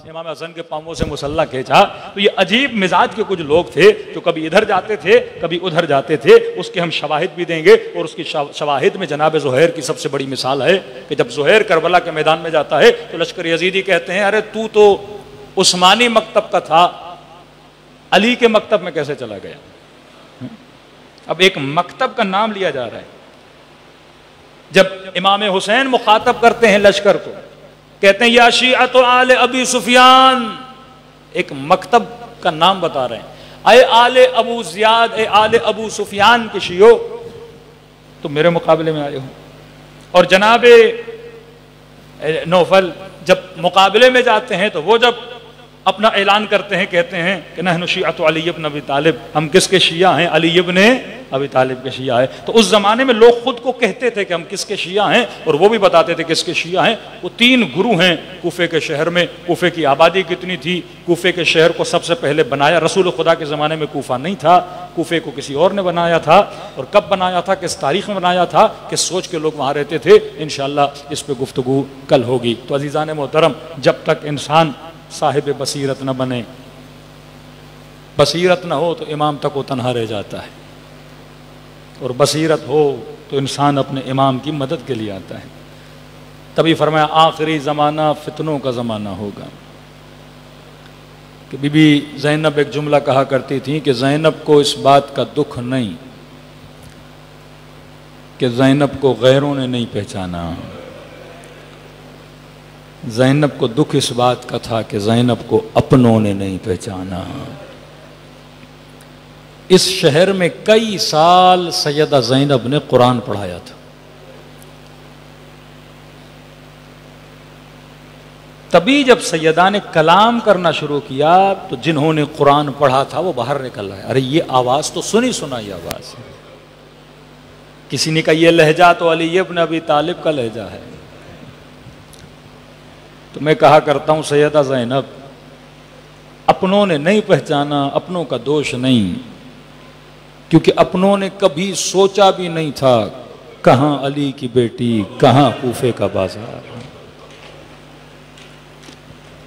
امام حسن کے پاؤں سے مسلح کھینچا، تو یہ عجیب مزاج کے کچھ لوگ تھے جو کبھی ادھر جاتے تھے کبھی ادھر جاتے تھے۔ اس کے ہم شواہد بھی دیں گے، اور اس کی شواہد میں جناب زہیر کی سب سے بڑی مثال ہے کہ جب زہیر کربلا کے میدان میں جاتا ہے تو لشکر یزیدی کہتے ہیں ارے تو عثمانی مکتب کا تھا، علی کے مکتب میں کیسے چلا گیا؟ اب ایک مکتب کا نام لیا جا رہا ہے۔ جب امام حسین مخاطب کرتے ہیں لشکر کو، کہتے ہیں یا شیعۃ آل ابی سفیان، ایک مکتب کا نام بتا رہے ہیں، اے آل ابو زیاد، اے آل ابو سفیان کے شیعو، تو میرے مقابلے میں آئے ہو۔ اور جناب نوفل جب مقابلے میں جاتے ہیں تو وہ جب اپنا اعلان کرتے ہیں، کہتے ہیں کہ نحن شیعۃ علی بن ابی طالب، ہم کس کے شیعہ ہیں؟ علی بن ابی طالب کے شیعہ ہیں۔ تو اس زمانے میں لوگ خود کو کہتے تھے کہ ہم کس کے شیعہ ہیں، اور وہ بھی بتاتے تھے کس کے شیعہ ہیں۔ وہ 3 گروہ ہیں کوفے کے شہر میں۔ کوفے کی آبادی کتنی تھی؟ کوفے کے شہر کو سب سے پہلے بنایا رسول خدا کے زمانے میں کوفہ نہیں تھا، کوفے کو کسی اور نے بنایا تھا۔ اور کب بنایا تھا، کس تاریخ میں بنایا تھا، کس سوچ کے لوگ وہاں رہتے تھے، انشاءاللہ اس پہ گفتگو کل ہوگی۔ تو عزیزان محترم، جب تک انسان صاحب بصیرت نہ بنے، بصیرت نہ ہو تو امام تک وہ تنہا رہ جاتا ہے، اور بصیرت ہو تو انسان اپنے امام کی مدد کے لیے آتا ہے۔ تبھی فرمایا آخری زمانہ فتنوں کا زمانہ ہوگا۔ کہ بی بی زینب ایک جملہ کہا کرتی تھی کہ زینب کو اس بات کا دکھ نہیں کہ زینب کو غیروں نے نہیں پہچانا، زینب کو دکھ اس بات کا تھا کہ زینب کو اپنوں نے نہیں پہچانا۔ اس شہر میں کئی سال سیدہ زینب نے قرآن پڑھایا تھا۔ تبھی جب سیدہ نے کلام کرنا شروع کیا تو جنہوں نے قرآن پڑھا تھا وہ باہر نکل آئے۔ ارے یہ آواز تو سنی سنائی آواز ہے۔ کسی نے کہا یہ لہجہ تو علی ابن ابی طالب کا لہجہ ہے۔ تو میں کہا کرتا ہوں سیدہ زینب، اپنوں نے نہیں پہچانا، اپنوں کا دوش نہیں، کیونکہ اپنوں نے کبھی سوچا بھی نہیں تھا کہاں علی کی بیٹی، کہاں کوفے کا بازار۔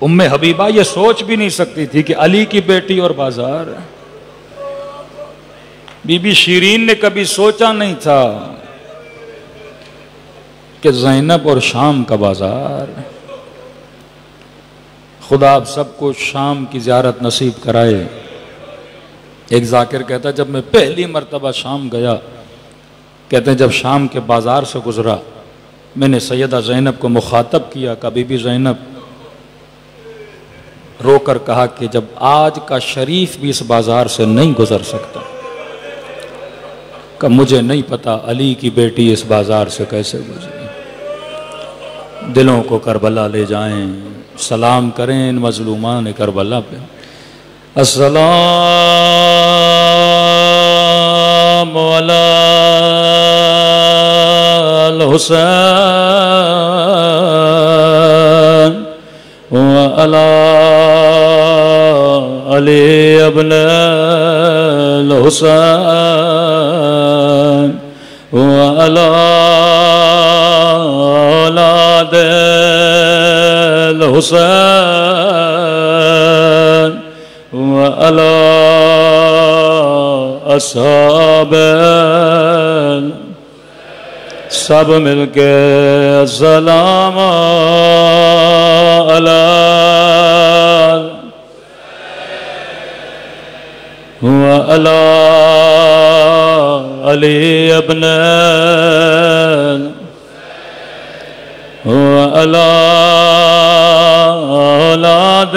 ام حبیبہ یہ سوچ بھی نہیں سکتی تھی کہ علی کی بیٹی اور بازار۔ بی بی شیرین نے کبھی سوچا نہیں تھا کہ زینب اور شام کا بازار۔ خدا آپ سب کو شام کی زیارت نصیب کرائے۔ ایک ذاکر کہتا ہے جب میں پہلی مرتبہ شام گیا، کہتے ہیں جب شام کے بازار سے گزرا، میں نے سیدہ زینب کو مخاطب کیا کہ بی بی زینب، رو کر کہا کہ جب آج کا شریف بھی اس بازار سے نہیں گزر سکتا، کہ مجھے نہیں پتا علی کی بیٹی اس بازار سے کیسے گزری۔ دلوں کو کربلا لے جائیں، سلام کریں ان مظلومان کربلا پہ۔ السلام علی الحسین وعلی علی ابن الحسین وعلی اولاد الحسین وعلی اصحاب، سب مل کے السلام علی وعلی علی ابن وعلی اولاد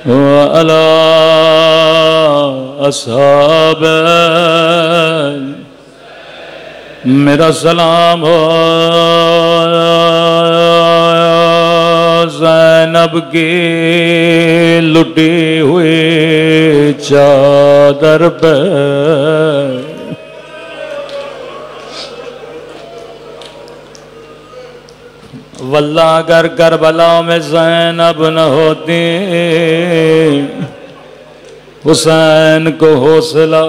وعلی اصحاب، میرا سلام ہو زینب کی لٹی ہوئی چادر پہ، واللہ اگر کربلا میں زینب نہ ہوتی حسین کو حوصلہ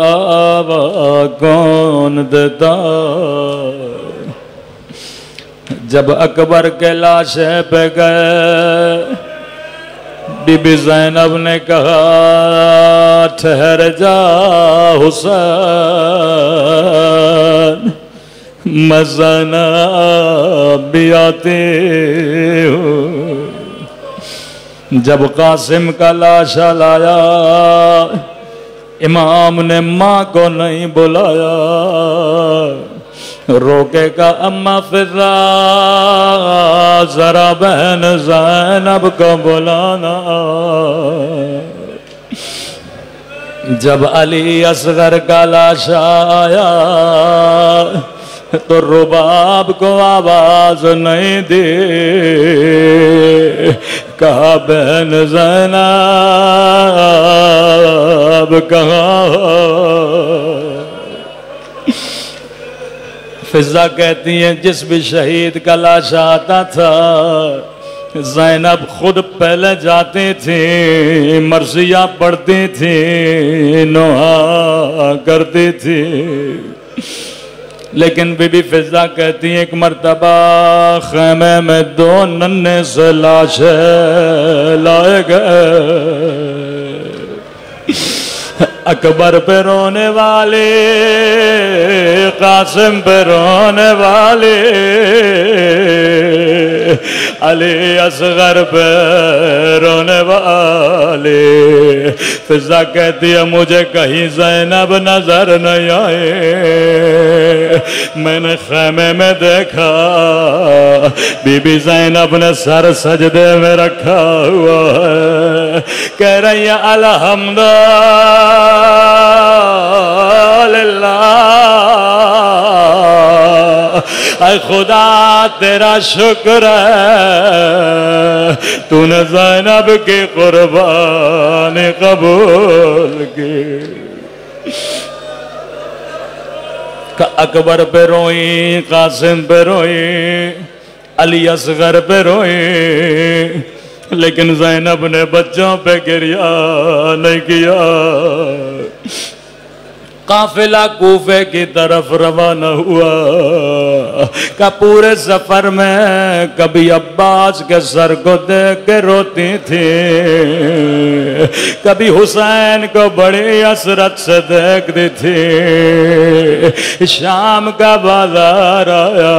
کون دیتا۔ جب اکبر کے لاشے پہ گئے، بی بی زینب نے کہا ٹھہر جا حسین، میں زینب بھی آتی ہوں۔ جب قاسم کا لاشا لایا، امام نے ماں کو نہیں بلایا، روکے کا اما فضا ذرا بہن زینب کو بلانا۔ جب علی اصغر کا لاشا آیا، تو رباب کو آواز نہیں دی، کہا بہن زینب کہاں؟ فضا کہتی ہیں جس بھی شہید کا لاش آتا تھا زینب خود پہلے جاتی تھی، مرثیہ پڑھتی تھی، نوحہ کرتی تھی، لیکن بی بی فضا کہتی ہیں ایک مرتبہ خیمے میں دو ننھے سے لاشیں لائے گئے، اکبر پہ رونے والے، قاسم پہ رونے والے، علی اصغر پہ رونے والے۔ فضا کہتی ہے مجھے کہیں زینب نظر نہیں آئے، میں نے خیمے میں دیکھا بی بی زینب نے سر سجدے میں رکھا ہوا ہے، کہہ رہی ہے الحمدللہ، اے خدا تیرا شکر ہے تو نے زینب کی قربانی قبول کی۔ اکبر پہ روئیں، قاسم پہ روئیں، علی اصغر پہ روئیں، لیکن زینب نے بچوں پہ گریہ نہیں کیا۔ قافلہ کوفے کی طرف روانہ ہوا، کہ پورے سفر میں کبھی عباس کے سر کو دیکھ کے روتی تھی، کبھی حسین کو بڑی حسرت سے دیکھتی تھی۔ شام کا بازار آیا،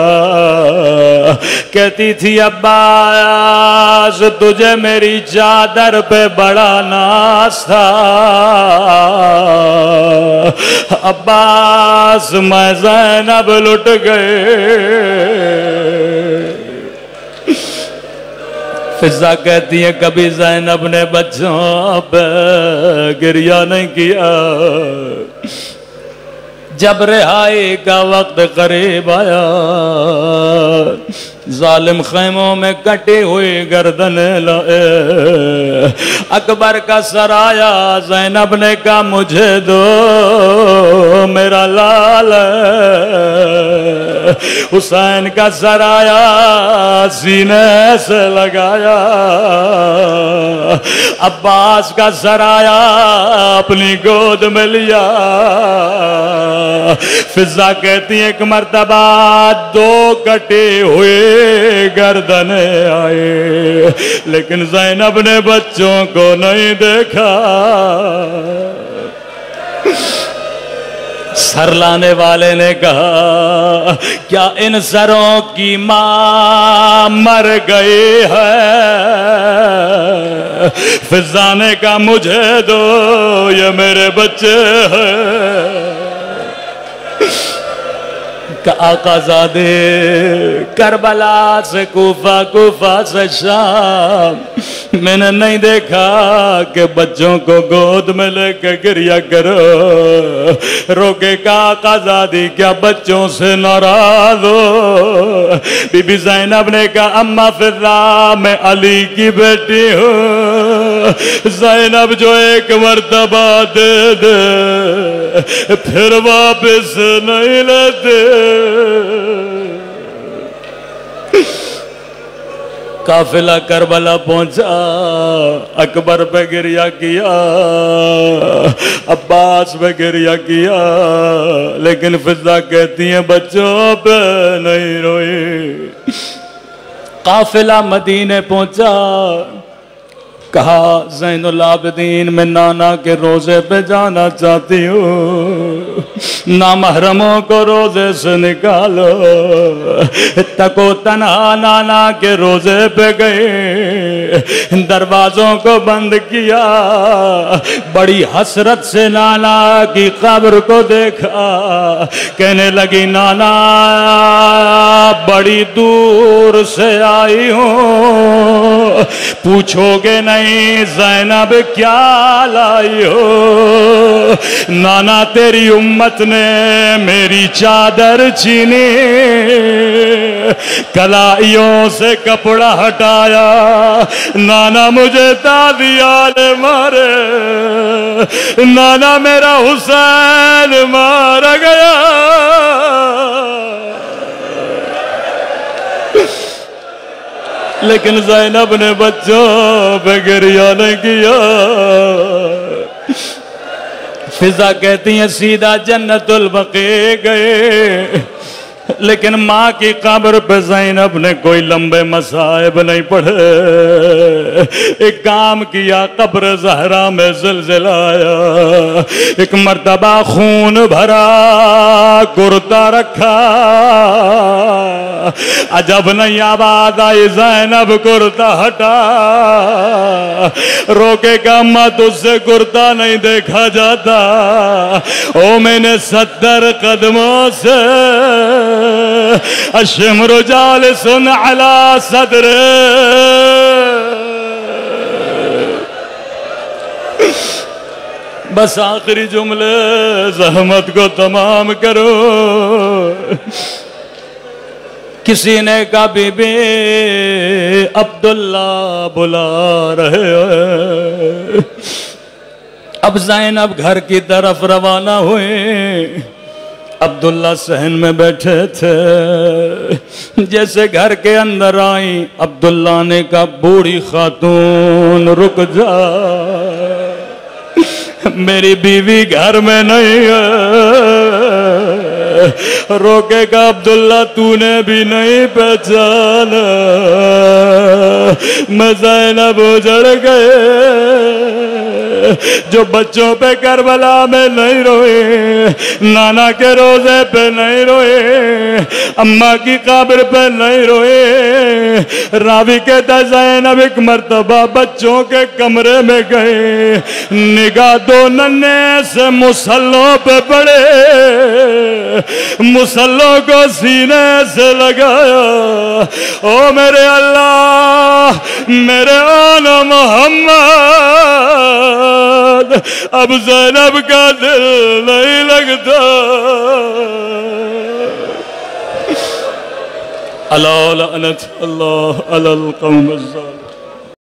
کہتی تھی عباس تجھے میری چادر پہ بڑا ناز تھا، عباس میں زینب لٹ گئے۔ فضا کہتی ہے کبھی زینب نے بچوں پہ گریہ نہیں کیا۔ جب رہائی کا وقت قریب آیا، ظالم خیموں میں کٹی ہوئی گردنیں لائے، اکبر کا سر آیا، زینب نے کہا مجھے دو میرا لال ہے، حسین کا سر آیا، سینے سے لگایا، عباس کا سر آیا، اپنی گود میں لیا۔ فضا کہتی ہے ایک مرتبہ دو کٹے ہوئے گردنیں آئے، لیکن زینب نے بچوں کو نہیں دیکھا۔ سر لانے والے نے کہا کیا ان سروں کی ماں مر گئی ہے؟ فضا نے کہا مجھے دو یہ میرے بچے ہیں۔ کہ آقا زادے کربلا سے کوفہ، کوفہ سے شام، میں نے نہیں دیکھا کہ بچوں کو گود میں لے کے گریہ کرو۔ روکے کا آقا زادی کیا بچوں سے ناراض ہو؟ بی بی زینب نے کہا اماں فضا میں علی کی بیٹی ہوں، زینب جو ایک مرتبہ دے دے پھر واپس نہیں لیتے۔ قافلہ کربلا پہنچا، اکبر پہ گریہ کیا، عباس پہ گریہ کیا، لیکن فضا کہتی ہیں بچوں پہ نہیں روئی۔ قافلہ مدینے پہنچا، کہا زین العابدین میں نانا کے روزے پہ جانا چاہتی ہوں، نامحرموں کو روزے سے نکالو۔ تکو تنہا نانا کے روزے پہ گئے، دروازوں کو بند کیا، بڑی حسرت سے نانا کی قبر کو دیکھا، کہنے لگی نانا بڑی دور سے آئی ہوں، پوچھو گے نہیں زینب کیا لائی ہو؟ نانا تیری امت نے میری چادر چینی، کلائیوں سے کپڑا ہٹایا، نانا مجھے تازیال مارے، نانا میرا حسین مارا گیا۔ لیکن زینب نے بچوں پہ گریہ نہیں کیا۔ فضا کہتی ہیں سیدھا جنت البقیع گئے، لیکن ماں کی قبر پہ زینب نے کوئی لمبے مصائب نہیں پڑھے۔ ایک کام کیا، قبر زہرا میں زلزلہ آیا، ایک مرتبہ خون بھرا کرتا رکھا، عجب نہیں آواز آئی زینب کرتا ہٹا، روکے کا اماں تجھ سے کرتا نہیں دیکھا جاتا، او میں نے 70 قدموں سے الشمر جالس علی صدر، بس آخری جملے زحمت کو تمام کرو۔ کسی نے کہا بی بی عبداللہ بلا رہے ہیں۔ اب زینب گھر کی طرف روانہ ہوئے، عبداللہ صحن میں بیٹھے تھے، جیسے گھر کے اندر آئیں عبداللہ نے کہا بوڑھی خاتون رک جا، میری بیوی گھر میں نہیں ہے۔ روکے گا عبداللہ تو نے بھی نہیں پہچانا، میں زینب اجڑ گئے جو بچوں پہ کربلا میں نہیں روئے، نانا کے روزے پہ نہیں روئے، اماں کی قبر پہ نہیں روئے۔ راوی کہتا زینب ایک مرتبہ بچوں کے کمرے میں گئے، نگاہ دو ننے سے مصلوں پہ پڑے، مصلوں کو سینے سے لگایا، او میرے اللہ میرے آنا محمد، اب زینب کا دل نہیں لگتا۔ الا لعنت اللہ علی القوم الظالمین۔